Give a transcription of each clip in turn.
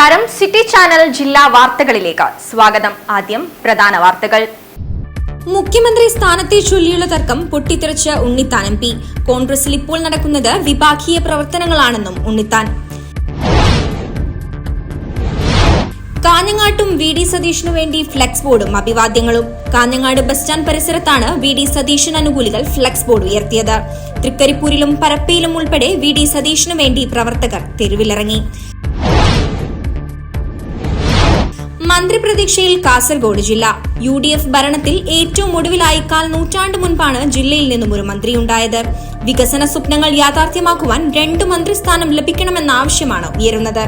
നമസ്കാരം, city channel ജില്ലാ വാർത്തകളിലേക്ക് സ്വാഗതം. ആദ്യം പ്രധാന വാർത്തകൾ. മുഖ്യമന്ത്രി സ്ഥാനത്തെ ചൊല്ലിയുള്ള തർക്കം പൊട്ടിത്തെറിച്ച ഉണ്ണിത്താൻ MP. കോൺഗ്രസിൽ ഇപ്പോൾ നടക്കുന്നത് വിഭാഗീയ പ്രവർത്തനങ്ങളാണെന്നും ഉണ്ണിത്താൻ. കാഞ്ഞങ്ങാട്ടും VD സതീഷിനു വേണ്ടി ഫ്ലെക്സ് ബോർഡും അഭിവാദ്യങ്ങളും. കാഞ്ഞങ്ങാട് ബസ് സ്റ്റാൻഡ് പരിസരത്താണ് VD സതീഷിന് അനുകൂലികൾ ഫ്ലെക്സ് ബോർഡ് ഉയർത്തിയത്. തൃക്കരിപ്പൂരിലും പരപ്പയിലും ഉൾപ്പെടെ VD സതീഷിനു വേണ്ടി പ്രവർത്തകർ തെരുവിലിറങ്ങി. മന്ത്രിപ്രതീക്ഷയിൽ കാസർഗോഡ് ജില്ല. UDF ഭരണത്തിൽ ഏറ്റവും ഒടുവിലായി 1/4 നൂറ്റാണ്ട് മുൻപാണ് ജില്ലയിൽ നിന്നും ഒരു മന്ത്രിയുണ്ടായത്. വികസന സ്വപ്നങ്ങൾ യാഥാർത്ഥ്യമാക്കുവാൻ 2 മന്ത്രിസ്ഥാനം ലഭിക്കണമെന്ന ആവശ്യമാണ് ഉയരുന്നത്.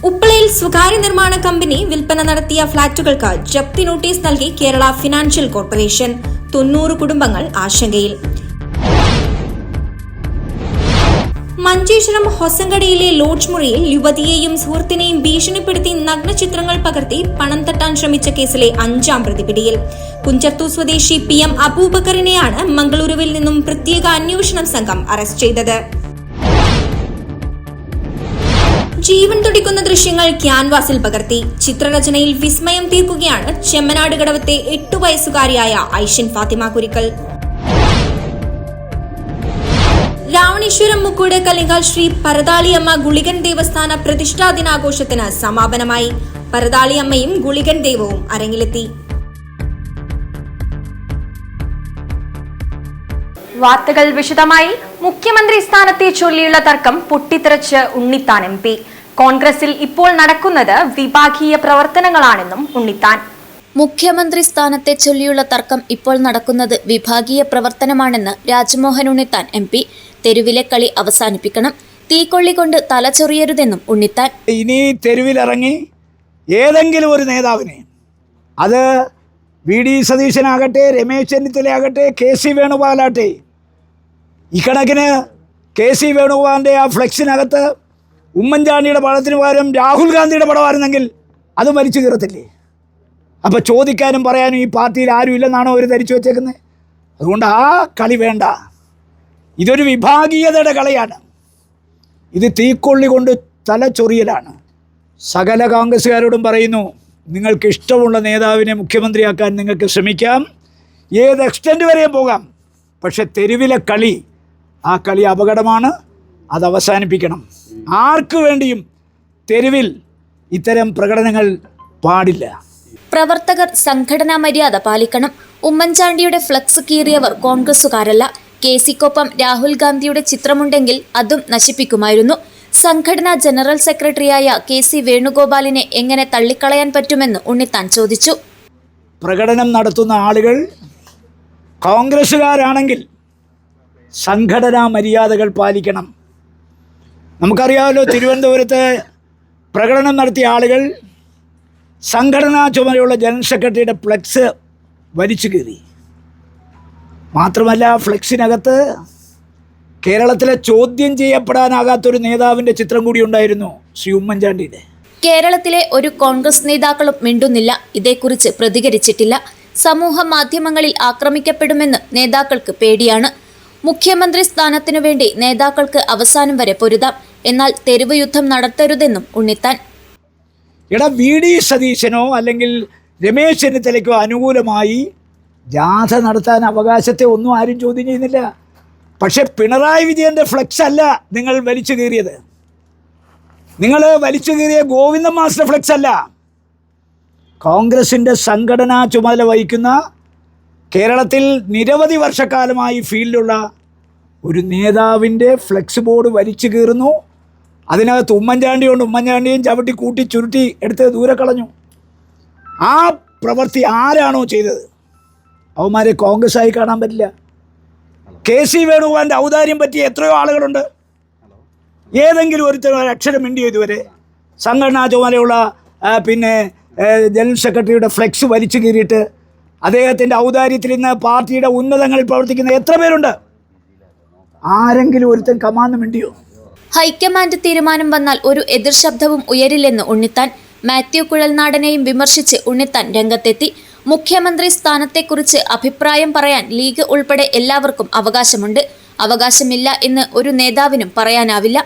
ഉപ്പളയിൽ സ്വകാര്യ നിർമ്മാണ കമ്പനി വിൽപ്പന നടത്തിയ ഫ്ളാറ്റുകൾക്ക് ജപ്തി നോട്ടീസ് നൽകി കേരള ഫിനാൻഷ്യൽ കോർപ്പറേഷൻ. 90 കുടുംബങ്ങൾ ആശങ്കയിൽ. മഞ്ചേശ്വരം ഹൊസങ്കടയിലെ ലോഡ്ജ് മുറിയിൽ യുവതിയെയും സുഹൃത്തിനെയും ഭീഷണിപ്പെടുത്തി നഗ്നചിത്രങ്ങൾ പകർത്തി പണം തട്ടാൻ ശ്രമിച്ച കേസിലെ 5ാം പ്രതി പിടിയിൽ. കുഞ്ചത്തൂർ സ്വദേശി PM അബൂബക്കറിനെയാണ് മംഗളൂരുവിൽ നിന്നും പ്രത്യേക അന്വേഷണ സംഘം അറസ്റ്റ് ചെയ്തത്. ജീവൻ തുടിക്കുന്ന ദൃശ്യങ്ങൾ ക്യാൻവാസിൽ പകർത്തി ചിത്രരചനയിൽ വിസ്മയം തീർക്കുകയാണ് ചെമ്മനാട് കടവത്തെ 8 വയസ്സുകാരിയായ ഐഷിൻ ഫാത്തിമ കുരിക്കൽ. രാവണേശ്വരം മുക്കൂട് കലിങ്കാൽ ശ്രീ പരതാളിയമ്മ ഗുളികൻ ദേവസ്ഥാന പ്രതിഷ്ഠാ ദിനാഘോഷത്തിന് സമാപനമായി. പരതാളിയമ്മയും ഗുളികൻ ദേവവും അരങ്ങിലെത്തി. വാർത്തകൾ വിശദമായി. മുഖ്യമന്ത്രി സ്ഥാനത്തെ ചൊല്ലിയുള്ള തർക്കം പൊട്ടിത്തെറിച്ച് ഉണ്ണിത്താൻ MP. കോൺഗ്രസിൽ ഇപ്പോൾ നടക്കുന്നത് വിഭാഗീയ പ്രവർത്തനങ്ങളാണെന്നും ഉണ്ണിത്താൻ. മുഖ്യമന്ത്രി സ്ഥാനത്തെ ചൊല്ലിയുള്ള തർക്കം ഇപ്പോൾ നടക്കുന്നത് വിഭാഗീയ പ്രവർത്തനമാണെന്ന് രാജ്മോഹൻ ഉണ്ണിത്താൻ MP. തെരുവിലെ കളി അവസാനിപ്പിക്കണം, തീക്കൊള്ളിക്കൊണ്ട് തലചൊറിയരുതെന്നും ഉണ്ണിത്താൻ. ഇനി തെരുവിലിറങ്ങി ഏതെങ്കിലും ഒരു നേതാവിനെ, അത് VD സതീശനാകട്ടെ, രമേശ് ചെന്നിത്തലയാകട്ടെ, KC വേണുഗോപാലാട്ടെ, ഇക്കണക്കിന് KC വേണുഗോപാലിൻ്റെ ആ ഫ്ലെക്സിനകത്ത് ഉമ്മൻചാണ്ടിയുടെ പടത്തിന് പകരം രാഹുൽ ഗാന്ധിയുടെ പടമായിരുന്നെങ്കിൽ അത് മരിച്ചു കീറത്തില്ലേ? അപ്പോൾ ചോദിക്കാനും പറയാനും ഈ പാർട്ടിയിൽ ആരും ഇല്ലെന്നാണോ അവർ ധരിച്ചു വച്ചേക്കുന്നത്? അതുകൊണ്ട് ആ കളി വേണ്ട. ഇതൊരു വിഭാഗീയതയുടെ കളിയാണ്. ഇത് തീക്കൊള്ളി കൊണ്ട് തലചൊറിയലാണ്. സകല കോൺഗ്രസ്സുകാരോടും പറയുന്നു, നിങ്ങൾക്ക് ഇഷ്ടമുള്ള നേതാവിനെ മുഖ്യമന്ത്രിയാക്കാൻ നിങ്ങൾക്ക് ശ്രമിക്കാം, ഏത് എക്സ്റ്റെൻറ്റ് വരെയും പോകാം. പക്ഷെ തെരുവിലെ കളി, ആ കളി അപകടമാണ്. അത് അവസാനിപ്പിക്കണം. ആർക്കു വേണ്ടിയും തെരുവിൽ ഇത്തരം പ്രകടനങ്ങൾ പാടില്ല. പ്രവർത്തകർ സംഘടനാ മര്യാദ പാലിക്കണം. ഉമ്മൻചാണ്ടിയുടെ ഫ്ലക്സ് കീറിയവർ കോൺഗ്രസുകാരല്ല. KCക്കൊപ്പം രാഹുൽ ഗാന്ധിയുടെ ചിത്രമുണ്ടെങ്കിൽ അതും നശിപ്പിക്കുമായിരുന്നു. സംഘടനാ ജനറൽ സെക്രട്ടറിയായ KC വേണുഗോപാലിനെ എങ്ങനെ തള്ളിക്കളയാൻ പറ്റുമെന്ന് ഉണ്ണിത്താൻ ചോദിച്ചു. പ്രകടനം നടത്തുന്ന ആളുകൾ കോൺഗ്രസ്സുകാരാണെങ്കിൽ സംഘടനാ മര്യാദകൾ പാലിക്കണം. നമുക്കറിയാമല്ലോ, തിരുവനന്തപുരത്ത് പ്രകടനം നടത്തിയ ആളുകൾ സംഘടനാ ചുമതലയുള്ള ജനറൽ സെക്രട്ടറിയുടെ ഫ്ലെക്സ് വലിച്ചു കീറി. മാത്രമല്ല, ഫ്ലെക്സിനകത്ത് കേരളത്തിലെ ചോദ്യം ചെയ്യപ്പെടാനാകാത്തൊരു നേതാവിൻ്റെ ചിത്രം കൂടി ഉണ്ടായിരുന്നു, ശ്രീ ഉമ്മൻചാണ്ടിയുടെ. കേരളത്തിലെ ഒരു കോൺഗ്രസ് നേതാക്കളും മിണ്ടുന്നില്ല, ഇതേക്കുറിച്ച് പ്രതികരിച്ചിട്ടില്ല. സമൂഹ മാധ്യമങ്ങളിൽ ആക്രമിക്കപ്പെടുമെന്ന് നേതാക്കൾക്ക് പേടിയാണ്. മുഖ്യമന്ത്രി സ്ഥാനത്തിനു വേണ്ടി നേതാക്കൾക്ക് അവസാനം വരെ പൊരുതാം, എന്നാൽ തെരുവ് യുദ്ധം നടത്തരുതെന്നും ഉണ്ണിത്താൻ. VD സതീശനോ അല്ലെങ്കിൽ രമേശ് ചെന്നിത്തലയ്ക്കോ അനുകൂലമായി ജാഥ നടത്താൻ അവകാശത്തെ ഒന്നും ആരും ചോദ്യം ചെയ്യുന്നില്ല. പക്ഷെ പിണറായി വിജയൻ്റെ ഫ്ലെക്സ് അല്ല നിങ്ങൾ വലിച്ചു കീറിയത്. നിങ്ങൾ വലിച്ചു കീറിയ ഗോവിന്ദൻ മാസ്റ്റർ ഫ്ലെക്സ് അല്ല. കോൺഗ്രസിൻ്റെ സംഘടനാ ചുമതല വഹിക്കുന്ന, കേരളത്തിൽ നിരവധി വർഷക്കാലമായി ഫീൽഡിലുള്ള ഒരു നേതാവിൻ്റെ ഫ്ലെക്സ് ബോർഡ് വലിച്ചു കീറുന്നു. അതിനകത്ത് ഉമ്മൻചാണ്ടി കൊണ്ട് ഉമ്മൻചാണ്ടിയും ചവിട്ടി കൂട്ടി ചുരുട്ടി എടുത്ത് ദൂരെ കളഞ്ഞു. ആ പ്രവൃത്തി ആരാണോ ചെയ്തത് അവന്മാരെ കോൺഗ്രസ്സായി കാണാൻ പറ്റില്ല. KC വേണുഗോപാലിൻ്റെ ഔദാര്യം പറ്റിയ എത്രയോ ആളുകളുണ്ട്. ഏതെങ്കിലും ഒരുത്തരം ഒരു അക്ഷരം മിണ്ടിയോ ഇതുവരെ? സംഘടനാ ചുമതലയുള്ള ജനറൽ സെക്രട്ടറിയുടെ ഫ്ലെക്സ് വലിച്ചു കീറിയിട്ട് അദ്ദേഹത്തിൻ്റെ ഔദാര്യത്തിൽ ഇന്ന് പാർട്ടിയുടെ ഉന്നതങ്ങളിൽ പ്രവർത്തിക്കുന്ന എത്ര പേരുണ്ട്? ആരെങ്കിലും ഒരുത്തൻ കമാന്ന് മിണ്ടിയോ? ഹൈക്കമാൻഡ് തീരുമാനം വന്നാൽ ഒരു എതിർ ശബ്ദവും ഉയരില്ലെന്ന് ഉണ്ണിത്താൻ. മാത്യു കുഴൽനാടനെയും വിമർശിച്ച് ഉണ്ണിത്താൻ രംഗത്തെത്തി. മുഖ്യമന്ത്രി സ്ഥാനത്തെക്കുറിച്ച് അഭിപ്രായം പറയാൻ ലീഗ് ഉൾപ്പെടെ എല്ലാവർക്കും അവകാശമുണ്ട്. അവകാശമില്ല എന്ന് ഒരു നേതാവിനും പറയാനാവില്ല.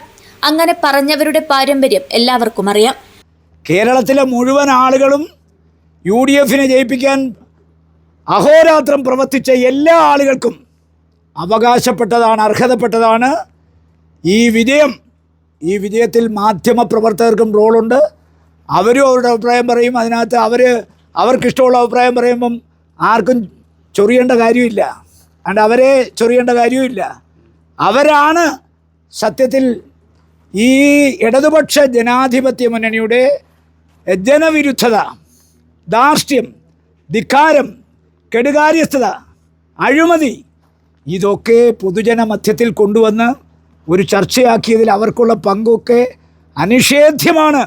അങ്ങനെ പറഞ്ഞവരുടെ പാരമ്പര്യം എല്ലാവർക്കും അറിയാം. കേരളത്തിലെ മുഴുവൻ ആളുകളും UDF ജയിപ്പിക്കാൻ അഹോരാത്രം പ്രവർത്തിച്ച എല്ലാ ആളുകൾക്കും അവകാശപ്പെട്ടതാണ്, അർഹതപ്പെട്ടതാണ് ഈ വിജയം. ഈ വിജയത്തിൽ മാധ്യമപ്രവർത്തകർക്കും റോളുണ്ട്. അവരും അവരുടെ അഭിപ്രായം പറയും. അതിനകത്ത് അവർക്കിഷ്ടമുള്ള അഭിപ്രായം പറയുമ്പം ആർക്കും ചൊറിയേണ്ട കാര്യമില്ല, അതുകൊണ്ട് അവരെ ചൊറിയേണ്ട കാര്യമില്ല. അവരാണ് സത്യത്തിൽ ഈ ഇടതുപക്ഷ ജനാധിപത്യ മുന്നണിയുടെ ജനവിരുദ്ധത, ധാർഷ്ട്യം, ധിക്കാരം, കെടുകാര്യസ്ഥത, അഴിമതി ഇതൊക്കെ പൊതുജന മധ്യത്തിൽ കൊണ്ടുവന്ന് ഒരു ചർച്ചയാക്കിയതിൽ അവർക്കുള്ള പങ്കൊക്കെ അനിഷേധ്യമാണ്.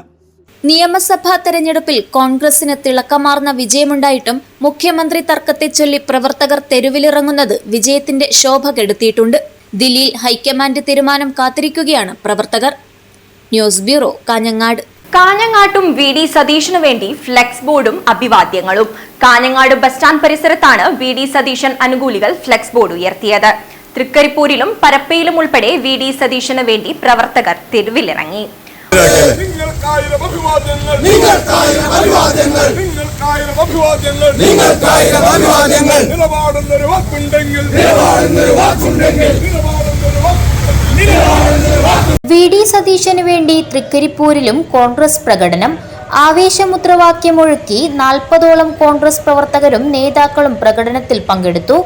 നിയമസഭാ തെരഞ്ഞെടുപ്പിൽ കോൺഗ്രസിന് തിളക്കമാർന്ന വിജയമുണ്ടായിട്ടും മുഖ്യമന്ത്രി തർക്കത്തെ ചൊല്ലി പ്രവർത്തകർ തെരുവിലിറങ്ങുന്നത് വിജയത്തിന്റെ ശോഭ കെടുത്തിയിട്ടുണ്ട്. ദില്ലിയിൽ ഹൈക്കമാൻഡ് തീരുമാനം കാത്തിരിക്കുകയാണ് പ്രവർത്തകർ. News bureau, Kanhangad. കാഞ്ഞങ്ങാട്ടും VD സതീശനു വേണ്ടി ഫ്ലെക്സ് ബോർഡും അഭിവാദ്യങ്ങളും. കാഞ്ഞങ്ങാട് ബസ് സ്റ്റാൻഡ് പരിസരത്താണ് VD സതീശൻ അനുകൂലികൾ ഫ്ലെക്സ് ബോർഡ് ഉയർത്തിയത്. തൃക്കരിപ്പൂരിലും പരപ്പയിലും ഉൾപ്പെടെ VD സതീശനു വേണ്ടി പ്രവർത്തകർ തെരുവിലിറങ്ങി. VD സതീശന് വേണ്ടി തൃക്കരിപ്പൂരിലും കോൺഗ്രസ് പ്രകടനം. ആവേശമുദ്രാവാക്യമൊഴുക്കി 40ഓളം കോൺഗ്രസ് പ്രവർത്തകരും നേതാക്കളും പ്രകടനത്തിൽ പങ്കെടുത്തു.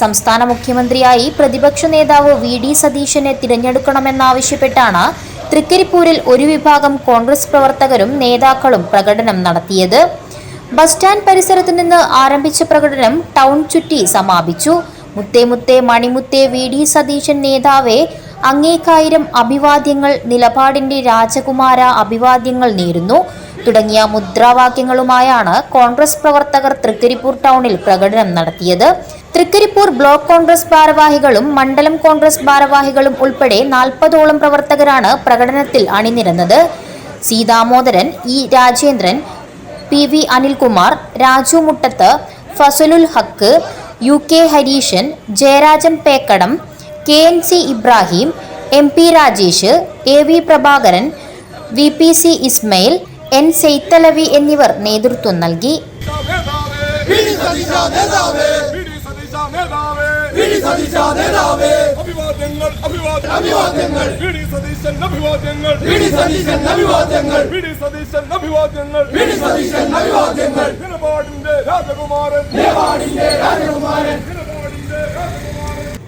സംസ്ഥാന മുഖ്യമന്ത്രിയായി പ്രതിപക്ഷ നേതാവ് VD സതീശനെ തിരഞ്ഞെടുക്കണമെന്നാവശ്യപ്പെട്ടാണ് തൃക്കരിപ്പൂരിൽ ഒരു വിഭാഗം കോൺഗ്രസ് പ്രവർത്തകരും നേതാക്കളും പ്രകടനം നടത്തിയത്. ബസ് സ്റ്റാൻഡ് പരിസരത്ത് നിന്ന് ആരംഭിച്ച പ്രകടനം ടൗൺ ചുറ്റി സമാപിച്ചു. മുത്തേ മുത്തേ മണിമുത്തേ VD സതീശൻ നേതാവേ, അങ്ങേക്കായിരം അഭിവാദ്യങ്ങൾ, നിലപാടിന്റെ രാജകുമാര അഭിവാദ്യങ്ങൾ നേരുന്നു തുടങ്ങിയ മുദ്രാവാക്യങ്ങളുമായാണ് കോൺഗ്രസ് പ്രവർത്തകർ തൃക്കരിപ്പൂർ ടൗണിൽ പ്രകടനം നടത്തിയത്. തൃക്കരിപ്പൂർ ബ്ലോക്ക് കോൺഗ്രസ് ഭാരവാഹികളും മണ്ഡലം കോൺഗ്രസ് ഭാരവാഹികളും ഉൾപ്പെടെ 40ഓളം പ്രവർത്തകരാണ് പ്രകടനത്തിൽ അണിനിരന്നത്. C Damodaran, E Rajendran, PV Anilkumar, Raju Muttath, Fazalul Haq, UK Hareesan, Jayarajan Pekkadam, KNC Ibrahim, MP Rajesh, AV Prabhakaran, VPC Ismail, N Seithalavi എന്നിവർ നേതൃത്വം നൽകി.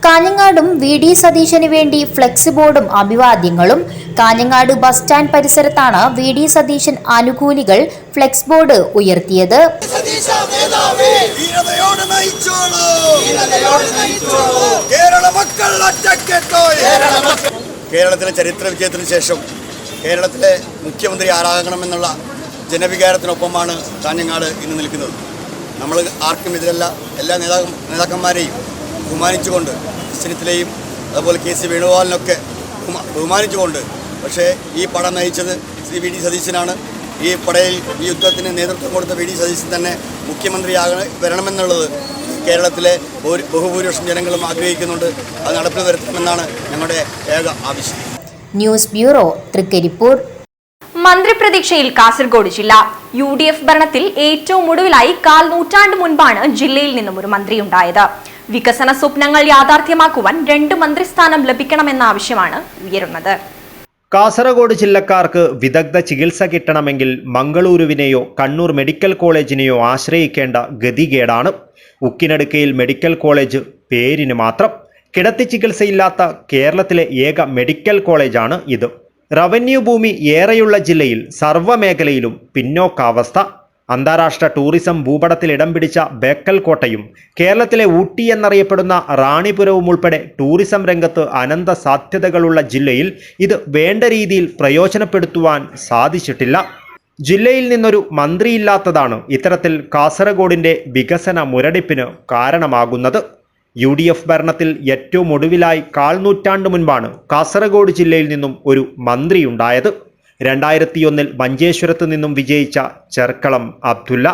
കാഞ്ഞങ്ങാടും VD സതീശന് വേണ്ടി ഫ്ലെക്സ് ബോർഡും അഭിവാദ്യങ്ങളും. കാഞ്ഞങ്ങാട് ബസ് സ്റ്റാൻഡ് പരിസരത്താണ് VD സതീശൻ അനുകൂലികൾ ഫ്ലെക്സ് ബോർഡ് ഉയർത്തിയത്. കേരളത്തിലെ ചരിത്ര വിജയത്തിന് ശേഷം കേരളത്തിലെ മുഖ്യമന്ത്രി ആരാകണമെന്നുള്ള ജനവികാരത്തിനൊപ്പമാണ് കാഞ്ഞങ്ങാട് ഇന്ന് നിൽക്കുന്നത്. നമ്മൾ ആർക്കും എതിരല്ല. എല്ലാ നേതാക്കന്മാരെയും ബഹുമാനിച്ചുകൊണ്ട്, ചെന്നിത്തലയും അതുപോലെ KC വേണുഗോപാലിനൊക്കെ ബഹുമാനിച്ചുകൊണ്ട്, പക്ഷേ ഈ പട നയിച്ചത് ശ്രീ VD സതീശനാണ്. ഈ പടയിൽ ഈ യുദ്ധത്തിന് നേതൃത്വം കൊടുത്ത VD സതീശൻ തന്നെ മുഖ്യമന്ത്രി വരണമെന്നുള്ളത് കേരളത്തിലെ ബഹുഭൂരിപക്ഷം ജനങ്ങളും ആഗ്രഹിക്കുന്നുണ്ട്. അത് നടപ്പിൽ വരുത്തണമെന്നാണ് ഞങ്ങളുടെ ഏക ആവശ്യം. News bureau, Thrikaripur. മന്ത്രിപ്രതീക്ഷയിൽ കാസർഗോഡ് ജില്ല. UDF ഭരണത്തിൽ ഏറ്റവും ഒടുവിലായി 1/4 നൂറ്റാണ്ട് മുൻപാണ് ജില്ലയിൽ നിന്നും ഒരു മന്ത്രിയുണ്ടായത്. വികസന സ്വപ്നങ്ങൾ യാഥാർത്ഥ്യമാക്കുവാൻ 2 മന്ത്രിസ്ഥാനം ലഭിക്കണമെന്ന ആവശ്യമാണ് ഉയരുന്നത്. കാസർഗോഡ് ജില്ലക്കാർക്ക് വിദഗ്ധ ചികിത്സ കിട്ടണമെങ്കിൽ മംഗളൂരുവിനെയോ കണ്ണൂർ മെഡിക്കൽ കോളേജിനെയോ ആശ്രയിക്കേണ്ട ഗതികേടാണ്. ഉക്കിനടുക്കയിൽ മെഡിക്കൽ കോളേജ് പേരിന് മാത്രം. കിടത്തി ചികിത്സയില്ലാത്ത കേരളത്തിലെ ഏക മെഡിക്കൽ കോളേജാണ് ഇത്. റവന്യൂ ഭൂമി ഏറെയുള്ള ജില്ലയിൽ സർവ്വമേഖലയിലും പിന്നോക്കാവസ്ഥ. അന്താരാഷ്ട്ര ടൂറിസം ഭൂപടത്തിൽ ഇടം പിടിച്ച ബേക്കൽ കോട്ടയും കേരളത്തിലെ ഊട്ടി എന്നറിയപ്പെടുന്ന റാണിപുരവും ഉൾപ്പെടെ ടൂറിസം രംഗത്ത് അനന്ത സാധ്യതകളുള്ള ജില്ലയിൽ ഇത് വേണ്ട രീതിയിൽ പ്രയോജനപ്പെടുത്തുവാൻ സാധിച്ചിട്ടില്ല. ജില്ലയിൽ നിന്നൊരു മന്ത്രിയില്ലാത്തതാണ് ഇത്തരത്തിൽ കാസർഗോഡിൻ്റെ വികസന മുരടിപ്പിന് കാരണമാകുന്നത്. UDF ഭരണത്തിൽ ഏറ്റവും ഒടുവിലായി 1/4 നൂറ്റാണ്ട് മുൻപാണ് കാസർഗോഡ് ജില്ലയിൽ നിന്നും ഒരു മന്ത്രിയുണ്ടായത്. 2001 മഞ്ചേശ്വരത്ത് നിന്നും വിജയിച്ച ചെർക്കളം അബ്ദുല്ല.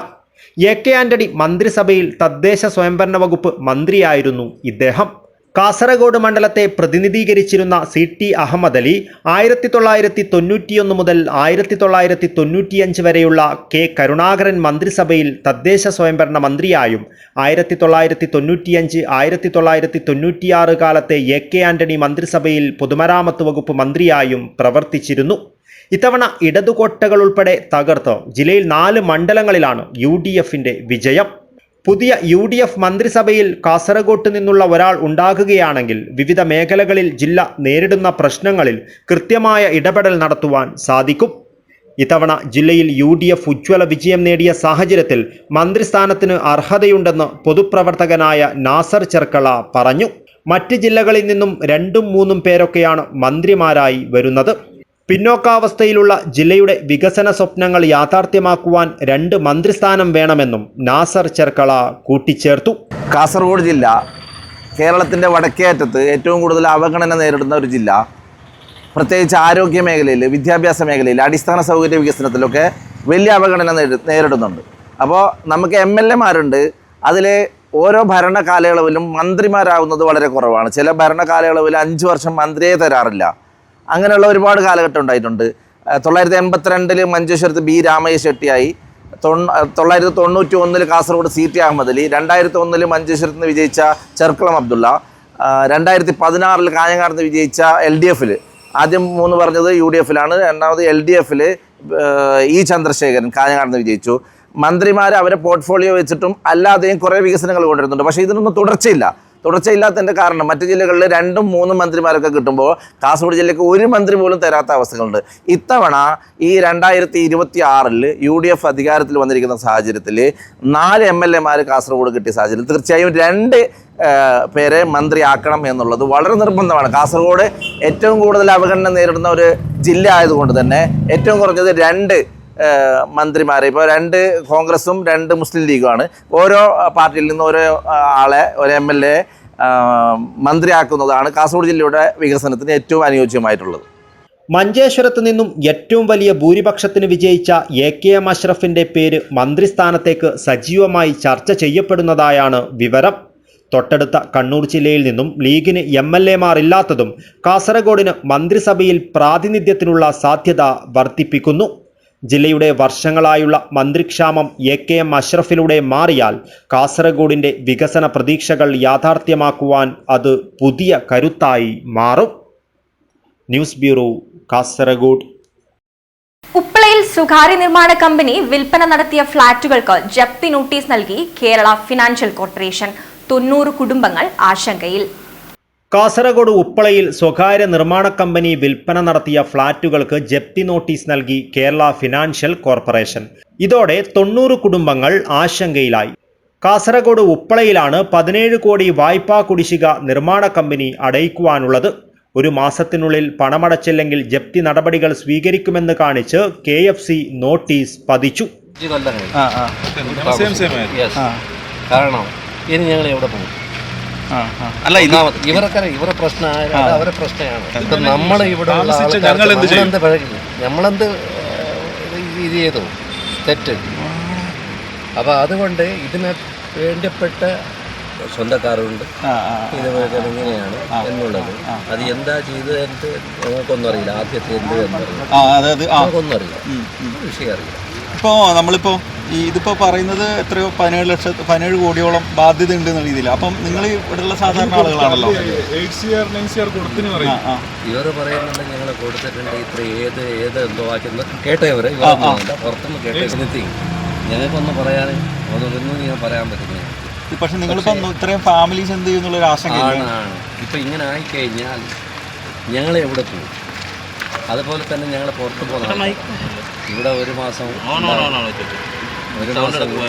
AK ആന്റണി മന്ത്രിസഭയിൽ തദ്ദേശ സ്വയംഭരണ വകുപ്പ് മന്ത്രിയായിരുന്നു ഇദ്ദേഹം. കാസർഗോഡ് മണ്ഡലത്തെ പ്രതിനിധീകരിച്ചിരുന്ന CT അഹമ്മദ് അലി 1991 മുതൽ 1995 വരെയുള്ള K കരുണാകരൻ മന്ത്രിസഭയിൽ തദ്ദേശ സ്വയംഭരണ മന്ത്രിയായും 1995 1996 കാലത്തെ AK ആന്റണി മന്ത്രിസഭയിൽ പൊതുമരാമത്ത് വകുപ്പ് മന്ത്രിയായും പ്രവർത്തിച്ചിരുന്നു. ഇത്തവണ ഇടതുകോട്ടകൾ ഉൾപ്പെടെ തകർത്ത് ജില്ലയിൽ 4 മണ്ഡലങ്ങളിലാണ് UDFന്റെ വിജയം. പുതിയ UDF മന്ത്രിസഭയിൽ കാസർഗോഡ് നിന്നുള്ള ഒരാൾ ഉണ്ടാകുകയാണെങ്കിൽ വിവിധ മേഖലകളിൽ ജില്ല നേരിടുന്ന പ്രശ്നങ്ങളിൽ കൃത്യമായ ഇടപെടൽ നടത്തുവാൻ സാധിക്കും. ഇത്തവണ ജില്ലയിൽ UDF ഉജ്ജ്വല വിജയം നേടിയ സാഹചര്യത്തിൽ മന്ത്രിസ്ഥാനത്തിന് അർഹതയുണ്ടെന്ന് പൊതുപ്രവർത്തകനായ നാസർ ചെർക്കള പറഞ്ഞു. മറ്റ് ജില്ലകളിൽ നിന്നും 2-3 പേരൊക്കെയാണ് മന്ത്രിമാരായി വരുന്നത്. പിന്നോക്കാവസ്ഥയിലുള്ള ജില്ലയുടെ വികസന സ്വപ്നങ്ങൾ യാഥാർത്ഥ്യമാക്കുവാൻ 2 മന്ത്രിസ്ഥാനം വേണമെന്നും നാസർ ചെർക്കള കൂട്ടിച്ചേർത്തു. കാസർഗോഡ് ജില്ല കേരളത്തിൻ്റെ വടക്കേ അറ്റത്ത് ഏറ്റവും കൂടുതൽ അവഗണന നേരിടുന്ന ഒരു ജില്ല. പ്രത്യേകിച്ച് ആരോഗ്യ മേഖലയിൽ, വിദ്യാഭ്യാസ മേഖലയിൽ, അടിസ്ഥാന സൗകര്യ വികസനത്തിലൊക്കെ വലിയ അവഗണന നേരിടുന്നുണ്ട്. അപ്പോൾ നമുക്ക് MLA-മാരുണ്ട്. അതിൽ ഓരോ ഭരണ കാലയളവിലും മന്ത്രിമാരാകുന്നത് വളരെ കുറവാണ്. ചില ഭരണ കാലയളവിൽ 5 വർഷം മന്ത്രിയെ തരാറില്ല. അങ്ങനെയുള്ള ഒരുപാട് കാലഘട്ടം ഉണ്ടായിട്ടുണ്ട്. 1982 മഞ്ചേശ്വരത്ത് B രാമയ്യ ഷെട്ടിയായി, 1991 കാസർഗോഡ് CT അഹമ്മദ് അലി, 2001 മഞ്ചേശ്വരത്ത് നിന്ന് വിജയിച്ച ചെർക്കളം അബ്ദുള്ള, 2016 കാഞ്ഞങ്ങാട് നിന്ന് വിജയിച്ച LDF-ൽ, ആദ്യം 3 പറഞ്ഞത് UDF-ലാണ്, രണ്ടാമത് LDF-ൽ E ചന്ദ്രശേഖരൻ കാഞ്ഞങ്ങാട് നിന്ന് വിജയിച്ചു. മന്ത്രിമാർ അവരെ പോർട്ട്ഫോളിയോ വെച്ചിട്ടും അല്ലാതെയും കുറേ വികസനങ്ങൾ കൊണ്ടുവരുന്നുണ്ട്. പക്ഷേ ഇതിനൊന്നും തുടർച്ചയില്ലാത്തതിൻ്റെ കാരണം മറ്റ് ജില്ലകളിൽ 2-3 മന്ത്രിമാരൊക്കെ കിട്ടുമ്പോൾ കാസർഗോഡ് ജില്ലയ്ക്ക് 1 മന്ത്രി പോലും തരാത്ത അവസ്ഥകളുണ്ട്. ഇത്തവണ ഈ 2026 UDF അധികാരത്തിൽ വന്നിരിക്കുന്ന സാഹചര്യത്തിൽ 4 MLA-മാർ കാസർഗോഡ് കിട്ടിയ സാഹചര്യം തീർച്ചയായും 2 പേരെ മന്ത്രിയാക്കണം എന്നുള്ളത് വളരെ നിർബന്ധമാണ്. കാസർഗോഡ് ഏറ്റവും കൂടുതൽ അവഗണന നേരിടുന്ന ഒരു ജില്ല ആയതുകൊണ്ട് തന്നെ ഏറ്റവും കുറഞ്ഞത് 2 മന്ത്രിമാരെ, ഇപ്പോൾ 2 കോൺഗ്രസും 2 മുസ്ലിം ലീഗുമാണ്. ഓരോ പാർട്ടിയിൽ നിന്ന് ഓരോ ആളെ, ഒരു MLA മന്ത്രിയാക്കുന്നതാണ് കാസർഗോഡ് ജില്ലയുടെ വികസനത്തിന് ഏറ്റവും അനുയോജ്യമായിട്ടുള്ളത്. മഞ്ചേശ്വരത്ത് നിന്നും ഏറ്റവും വലിയ ഭൂരിപക്ഷത്തിന് വിജയിച്ച AKM അഷ്റഫിന്റെ പേര് മന്ത്രിസ്ഥാനത്തേക്ക് സജീവമായി ചർച്ച ചെയ്യപ്പെടുന്നതായാണ് വിവരം. തൊട്ടടുത്ത കണ്ണൂർ ജില്ലയിൽ നിന്നും ലീഗിന് MLA-മാർ ഇല്ലാത്തതും കാസർഗോഡിന് മന്ത്രിസഭയിൽ പ്രാതിനിധ്യത്തിനുള്ള സാധ്യത വർദ്ധിപ്പിക്കുന്നു. ജില്ലയുടെ വർഷങ്ങളായുള്ള മന്ത്രിക്ഷാമം AKM അഷ്റഫിലൂടെ മാറിയാൽ കാസർഗോഡിൻ്റെ വികസന പ്രതീക്ഷകൾ യാഥാർത്ഥ്യമാക്കുവാൻ അത് പുതിയ കരുത്തായി മാറും. News bureau, Kasaragod. ഉപ്പളയിൽ സ്വകാര്യ നിർമ്മാണ കമ്പനി വിൽപ്പന നടത്തിയ ഫ്ളാറ്റുകൾക്ക് ജപ്തി നോട്ടീസ് നൽകി കേരള ഫിനാൻഷ്യൽ കോർപ്പറേഷൻ. 90 കുടുംബങ്ങൾ ആശങ്കയിൽ. കാസർഗോഡ് ഉപ്പളയിൽ സ്വകാര്യ നിർമ്മാണ കമ്പനി വിൽപ്പന നടത്തിയ ഫ്ളാറ്റുകൾക്ക് ജപ്തി നോട്ടീസ് നൽകി കേരള ഫിനാൻഷ്യൽ കോർപ്പറേഷൻ. ഇതോടെ 90 കുടുംബങ്ങൾ ആശങ്കയിലായി. കാസർഗോഡ് ഉപ്പളയിലാണ് 17 കോടി വായ്പാ കുടിശ്ശിക നിർമ്മാണ കമ്പനി അടയ്ക്കുവാനുള്ളത്. 1 മാസത്തിനുള്ളിൽ പണമടച്ചില്ലെങ്കിൽ ജപ്തി നടപടികൾ സ്വീകരിക്കുമെന്ന് കാണിച്ച് KFC നോട്ടീസ് പതിച്ചു. കാരണം ഇനി ഞങ്ങൾ എവിടെ പോകും? അല്ല, ഇവരെ പ്രശ്നമാണ്, അവരെ പ്രശ്നമാണ്. ഇപ്പം നമ്മൾ ഇവിടെ നമ്മളെന്ത് ഇത് ചെയ്തു തെറ്റ്. അപ്പം അതുകൊണ്ട് ഇതിന് വേണ്ടപ്പെട്ട സ്വന്തക്കാരുണ്ട്, ഇതുപോലെ ഇങ്ങനെയാണ് എന്നുള്ളത്. അത് എന്താ ചെയ്തത് ഞങ്ങൾക്കൊന്നും അറിയില്ല. ആദ്യത്തെ എന്ത് എന്നറിയില്ല, ഞങ്ങൾക്കൊന്നും അറിയില്ല, വിഷയം അറിയില്ല. ഇപ്പോൾ നമ്മളിപ്പോൾ ഇതിപ്പോൾ പറയുന്നത് എത്രയോ 17 കോടിയോളം ബാധ്യത ഉണ്ട് എന്നുള്ള രീതിയിൽ. അപ്പം നിങ്ങൾ ഇവിടെയുള്ള സാധാരണ ആളുകളാണല്ലോ. ഇവർ പറയുന്നുണ്ട് ഞങ്ങൾ കൊടുത്തിട്ടുണ്ട് ഇത്ര ഏത് എന്തോ ആക്കുന്നത് കേട്ടവർ പുറത്തുനിന്ന് കേട്ടെത്തി ഞങ്ങൾക്കൊന്നും പറയാൻ ഒന്നും ഞാൻ പറയാൻ പറ്റുന്നില്ല. പക്ഷെ നിങ്ങളിപ്പോൾ ഇത്രയും ഫാമിലീസ് എന്ത് ചെയ്യുന്നുള്ളൊരു ആശങ്കയാണ്. ഇപ്പം ഇങ്ങനെ ആയിക്കഴിഞ്ഞാൽ ഞങ്ങൾ എവിടെ പോകും? അതുപോലെ തന്നെ ഞങ്ങൾ പുറത്ത് പോകുന്ന ഇവിടെ 1 മാസം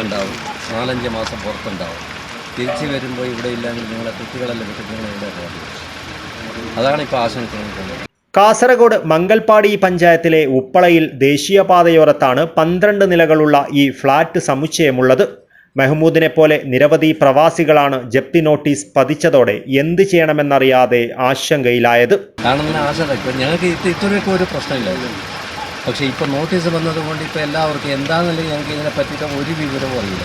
ഉണ്ടാവും, 4-5 മാസം പുറത്തുണ്ടാവും. തിരിച്ച് വരുമ്പോൾ ഇവിടെ ഇല്ലെങ്കിൽ നിങ്ങളെ കുട്ടികളെല്ലാം വിട്ടിട്ട് നിങ്ങൾ ഇവിടെ പോകും. അതാണ് ഇപ്പോൾ ആശങ്കയുള്ളത്. കാസർഗോഡ് മംഗൽപാടി പഞ്ചായത്തിലെ ഉപ്പളയിൽ ദേശീയപാതയോരത്താണ് 12 നിലകളുള്ള ഈ ഫ്ളാറ്റ് സമുച്ചയമുള്ളത്. മെഹ്മൂദിനെ പോലെ നിരവധി പ്രവാസികളാണ് ജപ്തി നോട്ടീസ് പതിച്ചതോടെ എന്ത് ചെയ്യണമെന്നറിയാതെ ആശങ്കയിലായത്. ഞങ്ങൾക്ക് ഇത്രയൊക്കെ ഒരു പ്രശ്നമില്ലായിരുന്നു. പക്ഷേ ഇപ്പോൾ നോട്ടീസ് വന്നതുകൊണ്ട് ഇപ്പോൾ എല്ലാവർക്കും എന്താണെന്നുണ്ടെങ്കിൽ ഞങ്ങൾക്ക് ഇതിനെ പറ്റിയിട്ട് ഒരു വിവരവും അറിയില്ല.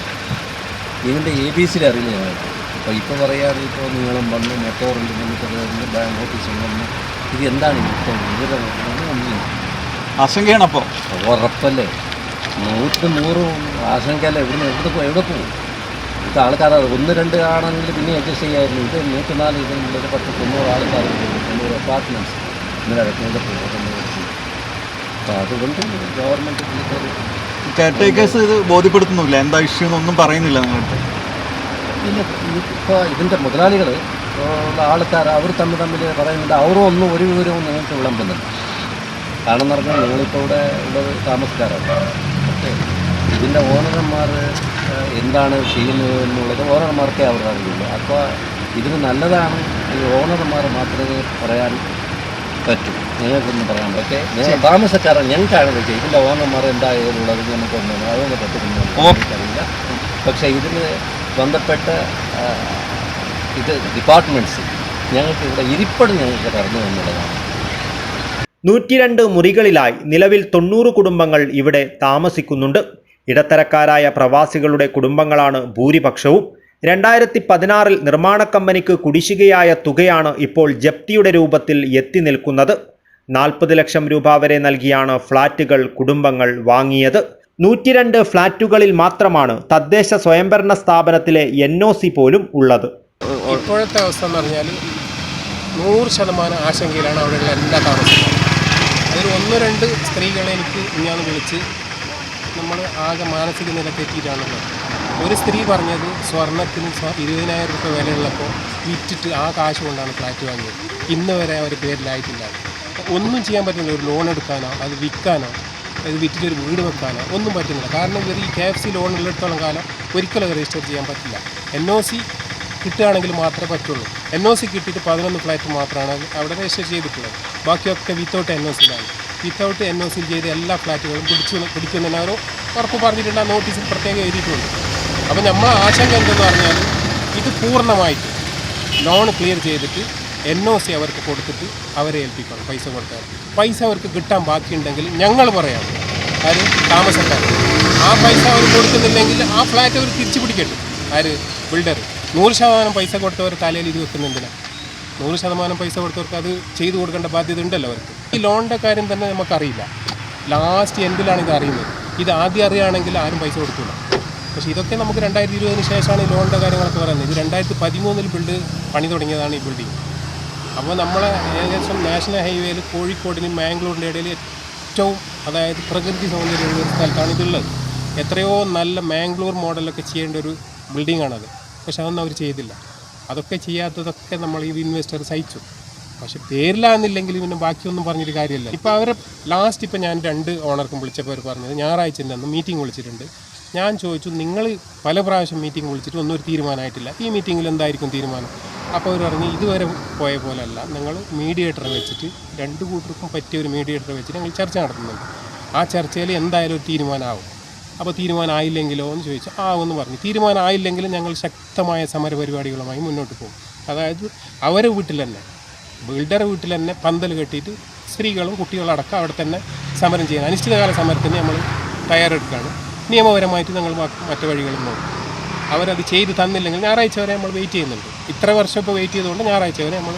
ഇതിൻ്റെ ABC അറിയില്ല ഞങ്ങൾക്ക്. അപ്പോൾ ഇപ്പോൾ പറയാതെ ഇപ്പോൾ നിങ്ങളും വന്ന് മെട്രോറിൽ വന്നിട്ട് ബാങ്ക് ഓഫീസിൽ വന്ന് ഇത് എന്താണ് ഇപ്പോൾ ഒന്നും ആശങ്കയാണ് അപ്പോൾ ഉറപ്പല്ലേ 100 ആശങ്കയല്ല. എവിടെ പോകും? ഇത് ആൾക്കാർ 1-2 ആണെങ്കിൽ പിന്നെ അഡ്ജസ്റ്റ് ചെയ്യായിരുന്നു. ഇത് 104 ഇതിനുള്ളിൽ 10-90 ആൾക്കാർ 90 അപ്പാർട്ട്മെൻറ്റ്സ് ഇന്നലെ ഇറക്കുന്നത് അപ്പോൾ അതുകൊണ്ട് ഗവൺമെൻറ് കെയർടേക്കേഴ്സ് ഇത് ബോധ്യപ്പെടുത്തുന്നില്ല, എന്താ ഇഷ്യൂ എന്നൊന്നും പറയുന്നില്ല നിങ്ങളുടെ? പിന്നെ ഇപ്പോൾ ഇതിൻ്റെ മുതലാളികൾ ആൾക്കാർ അവർ തമ്മിൽ പറയുന്നുണ്ട്. അവരും ഒന്നും ഒരു വിവരവും നിങ്ങൾക്ക് വിളമ്പുന്നുണ്ട്. കാരണം എന്ന് പറഞ്ഞാൽ നിങ്ങളിപ്പോൾ ഇവിടെ ഉള്ളത് താമസക്കാരാണ്. പക്ഷേ ഇതിൻ്റെ ഓണർമാർ എന്താണ് ചെയ്യുന്നത് എന്നുള്ളത് ഓണർമാർക്കേ അവർ അറിയുള്ളൂ. അപ്പോൾ ഇതിന് നല്ലതാണ് ഈ ഓണർമാർ മാത്രമേ പറയാൻ പറ്റൂ. ഞങ്ങൾക്കൊന്നും പറയാൻ പറ്റേ ഞങ്ങൾ താമസക്കാരാണ്, ഞങ്ങൾക്കാണ് പറ്റുക. ഇതിൻ്റെ ഓണർമാർ എന്തായാലുള്ളത് നമുക്കൊന്നും അതൊന്നും പറ്റുന്നില്ല. പക്ഷേ ഇതിന് ബന്ധപ്പെട്ട ഇത് ഡിപ്പാർട്ട്മെൻറ്റ്സ് ഞങ്ങൾക്ക് ഇവിടെ ഇരിപ്പിടം ഞങ്ങൾക്ക് തരണം എന്നുള്ളതാണ്. 102 മുറികളിലായി നിലവിൽ 90 കുടുംബങ്ങൾ ഇവിടെ താമസിക്കുന്നുണ്ട്. ഇടത്തരക്കാരായ പ്രവാസികളുടെ കുടുംബങ്ങളാണ് ഭൂരിപക്ഷവും. 2016 നിർമ്മാണ കമ്പനിക്ക് കുടിശ്ശികയായ തുകയാണ് ഇപ്പോൾ ജപ്തിയുടെ രൂപത്തിൽ എത്തി നിൽക്കുന്നത്. 40 ലക്ഷം രൂപ വരെ നൽകിയാണ് ഫ്ളാറ്റുകൾ കുടുംബങ്ങൾ വാങ്ങിയത്. 102 ഫ്ളാറ്റുകളിൽ മാത്രമാണ് തദ്ദേശ സ്വയംഭരണ സ്ഥാപനത്തിലെ NOC പോലും ഉള്ളത്. ഇപ്പോഴത്തെ അവസ്ഥ എന്ന് പറഞ്ഞാൽ 100% ആശങ്കയിലാണ് അവിടെയുള്ള എല്ലാ താമസക്കാരും. അതിൽ 1-2 സ്ത്രീകളെ എനിക്ക് ഞാൻ വിളിച്ച് നമ്മൾ ആകെ മാനസിക നില തെറ്റിയിട്ടാണല്ലോ. ഒരു സ്ത്രീ പറഞ്ഞത് സ്വർണ്ണത്തിന് 20,000 രൂപ വിലയുള്ളപ്പോൾ വിറ്റിട്ട് ആ കാശ് കൊണ്ടാണ് ഫ്ലാറ്റ് വാങ്ങിയത്. ഇന്ന് വരെ അവർ പേരിലായിട്ടില്ല. ഒന്നും ചെയ്യാൻ പറ്റുന്നില്ല. ഒരു ലോൺ എടുക്കാനോ അത് വിൽക്കാനോ അത് വിറ്റിട്ടൊരു വീട് വെക്കാനോ ഒന്നും പറ്റുന്നില്ല. കാരണം ഇവർ ഈ KFC ലോൺ ഉള്ളിടത്തോളം കാലം ഒരിക്കലും രജിസ്റ്റർ ചെയ്യാൻ പറ്റില്ല. NOC കിട്ടുകയാണെങ്കിൽ മാത്രമേ പറ്റുള്ളൂ. NOC കിട്ടിയിട്ട് 11 ഫ്ലാറ്റ് മാത്രമാണ് അവിടെ രജിസ്റ്റർ ചെയ്തിട്ടുള്ളത്. ബാക്കിയൊക്കെ വിത്തൗട്ട് NOCയിലാണ്. വിത്തൗട്ട് NOC ചെയ്ത് എല്ലാ ഫ്ലാറ്റുകളും പിടിക്കുന്നതിന് അവർ ഉറപ്പ് പറഞ്ഞിട്ടുണ്ട്. ആ നോട്ടീസിൽ പ്രത്യേകം എഴുതിയിട്ടുണ്ട്. അപ്പോൾ നമ്മൾ ആശങ്ക എന്തെന്ന് പറഞ്ഞാൽ ഇത് പൂർണ്ണമായിട്ട് ലോൺ ക്ലിയർ ചെയ്തിട്ട് NOC അവർക്ക് കൊടുത്തിട്ട് അവരെ ഏൽപ്പിക്കണം. പൈസ കൊടുത്താൽ പൈസ അവർക്ക് കിട്ടാൻ ബാക്കിയുണ്ടെങ്കിൽ ഞങ്ങൾ പറയാം, ആര് താമസക്കാർ ആ പൈസ അവർ കൊടുക്കുന്നില്ലെങ്കിൽ ആ ഫ്ലാറ്റ് അവർ തിരിച്ചു പിടിക്കട്ടെ. ആര് ബിൽഡർ 100% പൈസ കൊടുത്തവർ തലയിൽ ഇത് വെക്കുന്നുണ്ടില്ല. 100% പൈസ കൊടുത്തവർക്ക് അത് ചെയ്തു കൊടുക്കേണ്ട ബാധ്യത ഉണ്ടല്ലോ അവർക്ക്. ഈ ലോണിൻ്റെ കാര്യം തന്നെ നമുക്കറിയില്ല. ലാസ്റ്റ് എൻഡിലാണ് ഇത് അറിയുന്നത്. ഇത് ആദ്യം അറിയുകയാണെങ്കിൽ ആരും പൈസ കൊടുക്കില്ല. പക്ഷേ ഇതൊക്കെ നമുക്ക് 2020 ശേഷമാണ് ഈ ലോണിൻ്റെ കാര്യങ്ങളൊക്കെ പറയുന്നത്. ഇത് 2013 പണി തുടങ്ങിയതാണ് ഈ ബിൽഡിംഗ്. അപ്പോൾ നമ്മളെ ഏകദേശം നാഷണൽ ഹൈവേയിൽ കോഴിക്കോടിനും മാംഗ്ലൂരിൻ്റെ ഇടയിൽ ഏറ്റവും അതായത് പ്രകൃതി സൗന്ദര്യമുള്ള ഒരു സ്ഥലത്താണ് ഇതുള്ളത്. എത്രയോ നല്ല മാംഗ്ലൂർ മോഡലൊക്കെ ചെയ്യേണ്ട ഒരു ബിൽഡിങ്ങാണത്. പക്ഷെ അതൊന്നും അവർ ചെയ്തില്ല. അതൊക്കെ ചെയ്യാത്തതൊക്കെ നമ്മൾ ഈ ഇൻവെസ്റ്റർ സഹിച്ചു. പക്ഷെ പേരിലാകുന്നില്ലെങ്കിൽ പിന്നെ ബാക്കിയൊന്നും പറഞ്ഞൊരു കാര്യമില്ല. ഇപ്പോൾ അവരെ ലാസ്റ്റ് ഇപ്പോൾ ഞാൻ 2 ഓണർക്കും വിളിച്ചപ്പോൾ അവർ പറഞ്ഞത് ഞായറാഴ്ച അന്ന് മീറ്റിംഗ് വിളിച്ചിട്ടുണ്ട്. ഞാൻ ചോദിച്ചു, നിങ്ങൾ പല പ്രാവശ്യം മീറ്റിംഗ് വിളിച്ചിട്ട് ഒന്നും ഒരു തീരുമാനമായിട്ടില്ല, ഈ മീറ്റിങ്ങിൽ എന്തായിരിക്കും തീരുമാനം? അപ്പോൾ അവർ പറഞ്ഞു ഇതുവരെ പോയ പോലെയല്ല, ഞങ്ങൾ മീഡിയേറ്ററെ വെച്ചിട്ട് 2 കൂട്ടർക്കും പറ്റിയ ഒരു മീഡിയേറ്ററെ വെച്ചിട്ട് ഞങ്ങൾ ചർച്ച നടത്തുന്നുണ്ട്. ആ ചർച്ചയിൽ എന്തായാലും ഒരു തീരുമാനമാവും. അപ്പോൾ തീരുമാനമായില്ലെങ്കിലോ എന്ന് ചോദിച്ചു. ആവുമെന്ന് പറഞ്ഞു. തീരുമാനമായില്ലെങ്കിൽ ഞങ്ങൾ ശക്തമായ സമരപരിപാടികളുമായി മുന്നോട്ട് പോകും. അതായത് അവരെ വീട്ടിൽ തന്നെ ബിൽഡറെ വീട്ടിൽ തന്നെ പന്തൽ കെട്ടിയിട്ട് സ്ത്രീകളും കുട്ടികളും അടക്കം അവിടെ തന്നെ സമരം ചെയ്യാൻ അനിശ്ചിതകാല സമരത്തിന് നമ്മൾ തയ്യാറെടുക്കുകയാണ്. നിയമപരമായിട്ട് ഞങ്ങൾ മറ്റു വഴികളും നോക്കും. അവരത് ചെയ്ത് തന്നില്ലെങ്കിൽ ഞായറാഴ്ച വരെ നമ്മൾ വെയിറ്റ് ചെയ്യുന്നുണ്ട്. ഇത്ര വർഷം ഇപ്പോൾ വെയിറ്റ് ചെയ്തുകൊണ്ട് ഞായറാഴ്ച വരെ നമ്മൾ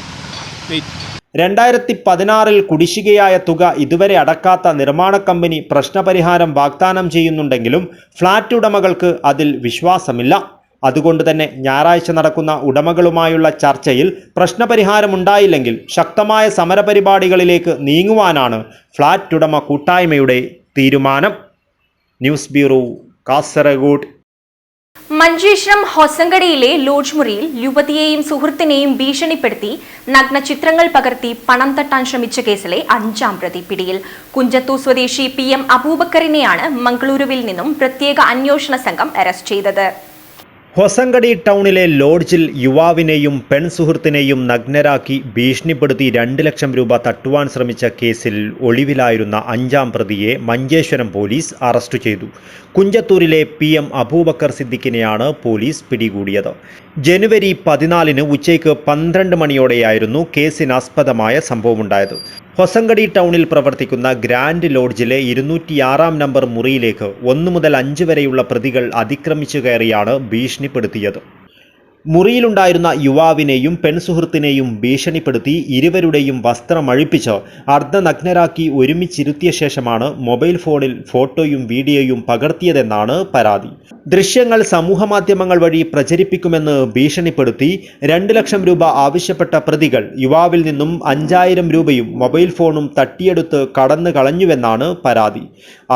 വെയിറ്റ്. 2016 കുടിശ്ശികയായ തുക ഇതുവരെ അടക്കാത്ത നിർമ്മാണ കമ്പനി പ്രശ്നപരിഹാരം വാഗ്ദാനം ചെയ്യുന്നുണ്ടെങ്കിലും ഫ്ളാറ്റ് ഉടമകൾക്ക് അതിൽ വിശ്വാസമില്ല. അതുകൊണ്ട് തന്നെ ഞായറാഴ്ച നടക്കുന്ന ഉടമകളുമായുള്ള ചർച്ചയിൽ പ്രശ്നപരിഹാരമുണ്ടായില്ലെങ്കിൽ ശക്തമായ സമരപരിപാടികളിലേക്ക് നീങ്ങുവാനാണ് ഫ്ളാറ്റ് ഉടമ കൂട്ടായ്മയുടെ തീരുമാനം. News bureau, Kasaragod. മഞ്ചേശ്വരം ഹൊസങ്കടിയിലെ ലോഡ്ജ് മുറിയിൽ യുവതിയെയും സുഹൃത്തിനെയും ഭീഷണിപ്പെടുത്തി നഗ്ന ചിത്രങ്ങൾ പകർത്തി പണം തട്ടാൻ ശ്രമിച്ച കേസിലെ 5ാം പ്രതി പിടിയിൽ. കുഞ്ചത്തൂർ സ്വദേശി PM അബൂബക്കറിനെയാണ് മംഗളൂരുവിൽ നിന്നും പ്രത്യേക അന്വേഷണ സംഘം അറസ്റ്റ് ചെയ്തത്. ഹൊസങ്കടി ടൗണിലെ ലോഡ്ജിൽ യുവാവിനെയും പെൺസുഹൃത്തിനെയും നഗ്നരാക്കി ഭീഷണിപ്പെടുത്തി 2 ലക്ഷം രൂപ തട്ടുവാൻ ശ്രമിച്ച കേസിൽ ഒളിവിലായിരുന്ന 5ാം പ്രതിയെ മഞ്ചേശ്വരം പോലീസ് അറസ്റ്റ് ചെയ്തു. കുഞ്ചത്തൂരിലെ PM അബൂബക്കർ സിദ്ദിഖിനെയാണ് പോലീസ് പിടികൂടിയത്. ജനുവരി 14 ഉച്ചയ്ക്ക് 12 മണിയോടെയായിരുന്നു കേസിനാസ്പദമായ സംഭവമുണ്ടായത്. ഹൊസങ്കടി ടൗണിൽ പ്രവർത്തിക്കുന്ന ഗ്രാൻഡ് ലോഡ്ജിലെ 206 നമ്പർ മുറിയിലേക്ക് 1 മുതൽ 5 വരെയുള്ള പ്രതികൾ അതിക്രമിച്ചു കയറിയാണ് ഭീഷണിപ്പെടുത്തിയത്. മുറിയിലുണ്ടായിരുന്ന യുവാവിനെയും പെൺസുഹൃത്തിനെയും ഭീഷണിപ്പെടുത്തി ഇരുവരുടെയും വസ്ത്രമഴിപ്പിച്ച് അർദ്ധനഗ്നരാക്കി ഒരുമിച്ചിരുത്തിയ ശേഷമാണ് മൊബൈൽ ഫോണിൽ ഫോട്ടോയും വീഡിയോയും പകർത്തിയതെന്നാണ് പരാതി. ദൃശ്യങ്ങൾ സമൂഹമാധ്യമങ്ങൾ വഴി പ്രചരിപ്പിക്കുമെന്ന് ഭീഷണിപ്പെടുത്തി 2 ലക്ഷം രൂപ ആവശ്യപ്പെട്ട പ്രതികൾ യുവാവിൽ നിന്നും 5000 രൂപയും മൊബൈൽ ഫോണും തട്ടിയെടുത്ത് കടന്നു കളഞ്ഞുവെന്നാണ് പരാതി.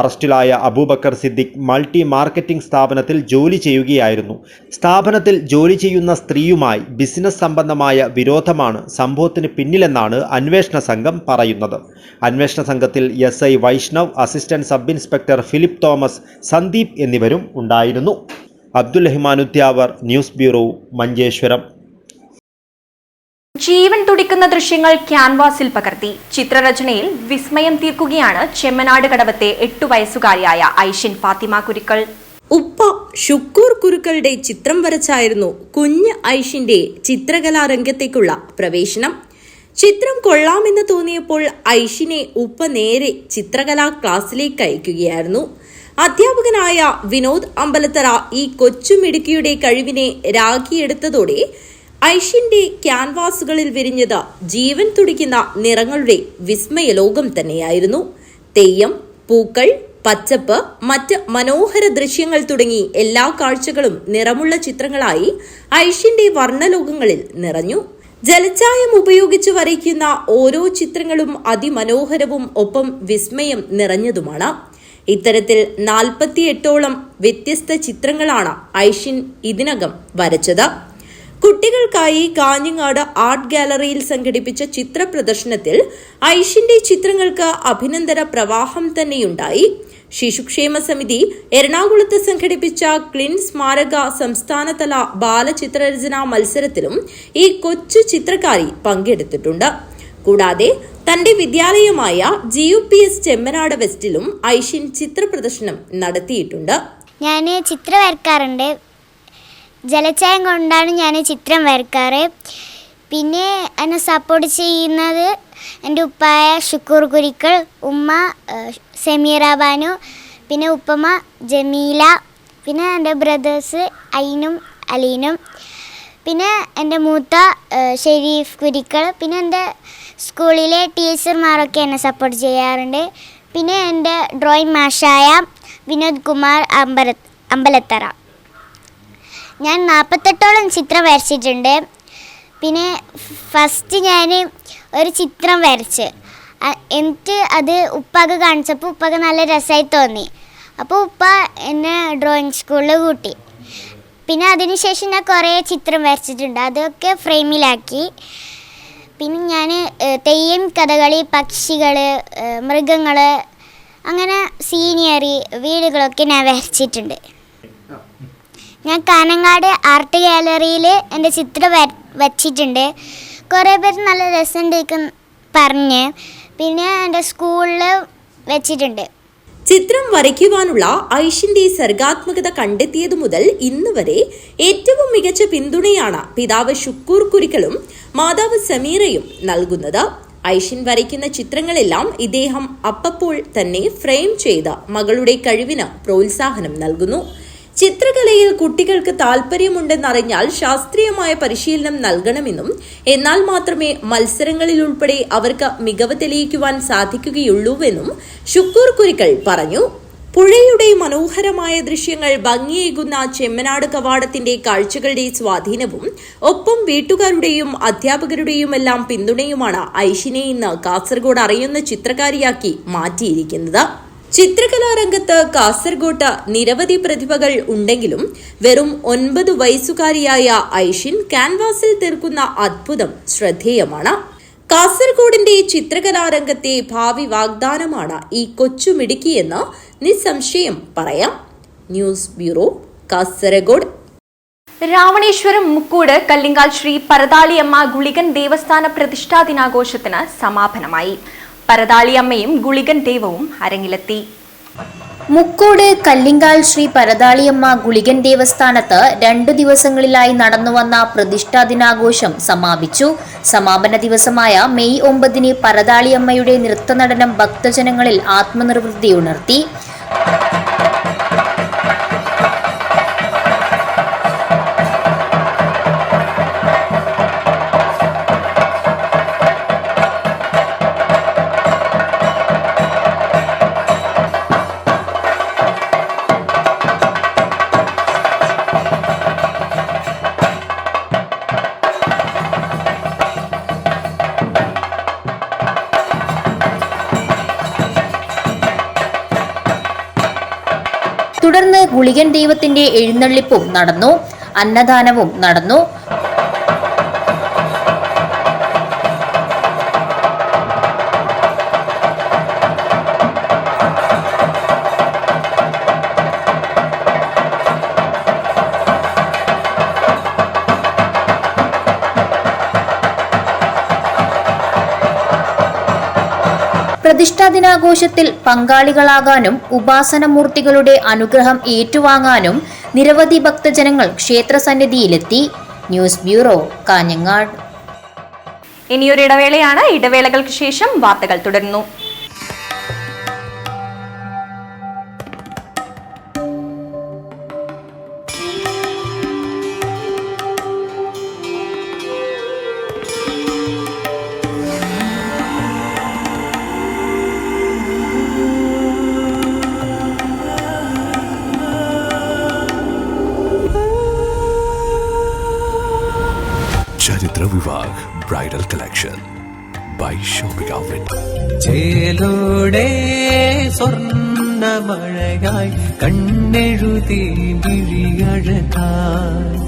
അറസ്റ്റിലായ അബൂബക്കർ സിദ്ദിഖ് മൾട്ടി മാർക്കറ്റിംഗ് സ്ഥാപനത്തിൽ ജോലി ചെയ്യുകയായിരുന്നു. സ്ഥാപനത്തിൽ ജോലി ചെയ്യുന്ന സ്ത്രീയുമായി ബിസിനസ് സംബന്ധമായ വിരോധമാണ് സംഭവത്തിന് പിന്നിലെന്നാണ് അന്വേഷണ സംഘം പറയുന്നത്. അന്വേഷണ സംഘത്തിൽ SI Vaishnav, assistant sub inspector Philip Thomas, Sandeep എന്നിവരും ഉണ്ടായിരുന്നു. അബ്ദുൽ റഹ്മാനുദ്യാവർ, ന്യൂസ് ബ്യൂറോ, മഞ്ചേശ്വരം. ജീവൻ തുടിക്കുന്ന ദൃശ്യങ്ങൾ ക്യാൻവാസിൽ പകർത്തി ചിത്രരചനയിൽ വിസ്മയം തീർക്കുകയാണ് ചെമ്മനാട് കടവത്തെ 8 വയസ്സുകാരിയായ ഐഷിൻ ഫാത്തിമ കുരുക്കൾ. ഉപ്പ ഷുക്കൂർ കുരുക്കളുടെ ചിത്രം വരച്ചായിരുന്നു കുഞ്ഞ് ഐഷിന്റെ ചിത്രകലാരംഗത്തേക്കുള്ള പ്രവേശനം. ചിത്രം കൊള്ളാമെന്ന് തോന്നിയപ്പോൾ ഐഷിനെ ഉപ്പ നേരെ ചിത്രകലാ ക്ലാസ്സിലേക്ക് അയക്കുകയായിരുന്നു. അധ്യാപകനായ വിനോദ് അമ്പലത്തറ ഈ കൊച്ചുമിടുക്കിയുടെ കഴിവിനെ രാഖിയെടുത്തതോടെ ഐഷിന്റെ ക്യാൻവാസുകളിൽ വിരിഞ്ഞത് ജീവൻ തുടിക്കുന്ന നിറങ്ങളുടെ വിസ്മയലോകം തന്നെയായിരുന്നു. തെയ്യം, പൂക്കൾ, പച്ചപ്പ്, മറ്റ് മനോഹര ദൃശ്യങ്ങൾ തുടങ്ങി എല്ലാ കാഴ്ചകളും നിറമുള്ള ചിത്രങ്ങളായി ഐഷിന്റെ വർണ്ണലോകങ്ങളിൽ നിറഞ്ഞു. ജലച്ചായം ഉപയോഗിച്ച് വരയ്ക്കുന്ന ഓരോ ചിത്രങ്ങളും അതിമനോഹരവും ഒപ്പം വിസ്മയം നിറഞ്ഞതുമാണ്. ഇത്തരത്തിൽ 48ഓളം വ്യത്യസ്ത ചിത്രങ്ങളാണ് ഐഷിൻ ഇതിനകം വരച്ചത്. കുട്ടികൾക്കായി കാഞ്ഞങ്ങാട് ആർട്ട് ഗാലറിയിൽ സംഘടിപ്പിച്ച ചിത്ര പ്രദർശനത്തിൽ ഐഷിന്റെ ചിത്രങ്ങൾക്ക് അഭിനന്ദന പ്രവാഹം തന്നെയുണ്ടായി. ശിശുക്ഷേമ സമിതി എറണാകുളത്ത് സംഘടിപ്പിച്ച ക്ലിൻ സ്മാരക സംസ്ഥാനതല ബാലചിത്രരചനാ മത്സരത്തിലും ഈ കൊച്ചു ചിത്രകാരി പങ്കെടുത്തിട്ടുണ്ട്. കൂടാതെ തന്റെ വിദ്യാലയമായ GUPS ചെമ്മനാട് വെസ്റ്റിലും ഐഷിൻ ചിത്ര പ്രദർശനം നടത്തിയിട്ടുണ്ട്. ഞാൻ ചിത്രം വരക്കാറുണ്ട്. ജലച്ചായം കൊണ്ടാണ് ഞാൻ ചിത്രം വരക്കാറ്. പിന്നെ എന്നെ സപ്പോർട്ട് ചെയ്യുന്നത് എൻ്റെ ഉപ്പായ ഷുക്കൂർ കുരുക്കൾ, ഉമ്മ സമീറ ബാനു, പിന്നെ ഉപ്പമ്മ ജമീല, പിന്നെ എൻ്റെ ബ്രദേഴ്സ് ഐനും അലീനും, പിന്നെ എൻ്റെ മൂത്ത ഷെരീഫ് കുരുക്കൾ, പിന്നെ എൻ്റെ സ്കൂളിലെ ടീച്ചർമാരൊക്കെ എന്നെ സപ്പോർട്ട് ചെയ്യാറുണ്ട്. പിന്നെ എൻ്റെ ഡ്രോയിങ് മാഷായ വിനോദ് കുമാർ അമ്പലത്തറ. ഞാൻ 48ഓളം ചിത്രം വരച്ചിട്ടുണ്ട്. പിന്നെ ഫസ്റ്റ് ഞാൻ ഒരു ചിത്രം വരച്ച് എന്നിട്ട് അത് ഉപ്പാക്ക് കാണിച്ചപ്പോൾ ഉപ്പാക്ക് നല്ല രസമായി തോന്നി. അപ്പോൾ ഉപ്പ എന്നെ ഡ്രോയിങ് സ്കൂളിൽ കൂട്ടി. പിന്നെ അതിനുശേഷം ഞാൻ കുറേ ചിത്രം വരച്ചിട്ടുണ്ട്. അതൊക്കെ ഫ്രെയിമിലാക്കി. പിന്നെ ഞാൻ തെയ്യം, കഥകളി, പക്ഷികൾ, മൃഗങ്ങൾ, അങ്ങനെ സീനിയറി വീടുകളൊക്കെ ഞാൻ വരച്ചിട്ടുണ്ട്. ഞാൻ കാഞ്ഞങ്ങാട് ആർട്ട് ഗാലറിയിൽ എൻ്റെ ചിത്രം വച്ചിട്ടുണ്ട്. കുറേ പേര് നല്ല രസമുണ്ടെന്ന് പറഞ്ഞ്. പിന്നെ എൻ്റെ സ്കൂളിൽ വെച്ചിട്ടുണ്ട്. ചിത്രം വരയ്ക്കുവാനുള്ള ഐഷിന്റെ സർഗാത്മകത കണ്ടെത്തിയതു മുതൽ ഇന്ന് വരെ ഏറ്റവും മികച്ച പിന്തുണയാണ് പിതാവ് ഷുക്കൂർ കുരുക്കളും മാതാവ് സമീറയും നൽകുന്നത്. ഐഷിൻ വരയ്ക്കുന്ന ചിത്രങ്ങളെല്ലാം ഇദ്ദേഹം അപ്പപ്പോൾ തന്നെ ഫ്രെയിം ചെയ്ത് മകളുടെ കഴിവിന് പ്രോത്സാഹനം നൽകുന്നു. ചിത്രകലയിൽ കുട്ടികൾക്ക് താല്പര്യമുണ്ടെന്നറിഞ്ഞാൽ ശാസ്ത്രീയമായ പരിശീലനം നൽകണമെന്നും എന്നാൽ മാത്രമേ മത്സരങ്ങളിൽ ഉൾപ്പെടെ അവർക്ക് മികവ് തെളിയിക്കുവാൻ സാധിക്കുകയുള്ളൂവെന്നും ഷുക്കൂർ കുരുക്കൾ പറഞ്ഞു. പുഴയുടെ മനോഹരമായ ദൃശ്യങ്ങൾ ഭംഗിയേകുന്ന ചെമ്മനാട് കവാടത്തിന്റെ കാഴ്ചകളുടെ സ്വാധീനവും ഒപ്പം വീട്ടുകാരുടെയും അധ്യാപകരുടെയുമെല്ലാം പിന്തുണയുമാണ് ഐഷിനെ ഇന്ന് കാസർഗോഡ് അറിയുന്ന ചിത്രകാരിയാക്കി മാറ്റിയിരിക്കുന്നത്. ചിത്രകലാരംഗത്ത് കാസർഗോട്ട് നിരവധി പ്രതിഭകൾ ഉണ്ടെങ്കിലും വെറും 9 വയസ്സുകാരിയായ ഐഷിൻ ക്യാൻവാസിൽ തീർക്കുന്ന അത്ഭുതം ശ്രദ്ധേയമാണ്. കാസർഗോഡിന്റെ ചിത്രകലാരംഗത്തെ ഭാവി വാഗ്ദാനമാണ് ഈ കൊച്ചുമിടുക്കിയെന്ന് നിസ്സംശയം പറയാം. News bureau, Kasaragod. രാവണേശ്വരം മുക്കൂട് കല്ലിങ്കാൽ ശ്രീ പരതാളിയമ്മ ഗുളികൻ ദേവസ്ഥാന പ്രതിഷ്ഠാ ദിനാഘോഷത്തിന് സമാപനമായി. പരതാളിയമ്മയും ഗുളികൻ ദൈവവും അരങ്ങിലെത്തി. മുക്കോട് കല്ലിങ്കാൽ ശ്രീ പരതാളിയമ്മ ഗുളികൻ ദേവസ്ഥാനത്ത് 2 ദിവസങ്ങളിലായി നടന്നുവന്ന പ്രതിഷ്ഠാ ദിനാഘോഷം സമാപിച്ചു. സമാപന ദിവസമായ മെയ് 9 പരതാളിയമ്മയുടെ നൃത്തനടനം ഭക്തജനങ്ങളിൽ ആത്മനിർവൃത്തി ഉണർത്തി. ഗുളികൻ ദൈവത്തിന്റെ എഴുന്നള്ളിപ്പും നടന്നു. അന്നദാനവും നടന്നു. പ്രതിഷ്ഠാ ദിനാഘോഷത്തിൽ പങ്കാളികളാകാനും ഉപാസനമൂർത്തികളുടെ അനുഗ്രഹം ഏറ്റുവാങ്ങാനും നിരവധി ഭക്തജനങ്ങൾ ക്ഷേത്രസന്നിധിയിലെത്തി. News bureau, Kanhangad. ഇനിയൊരു ഇടവേളയാണ്. ഇടവേളകൾക്ക് ശേഷം വാർത്തകൾ തുടരുന്നു. ചരിത്ര Vivah bridal collection by shopping outlet. ചേലോടെ സ്വർണ്ണമഴയായി കണ്ണെഴുതി വിഴിയഴകായി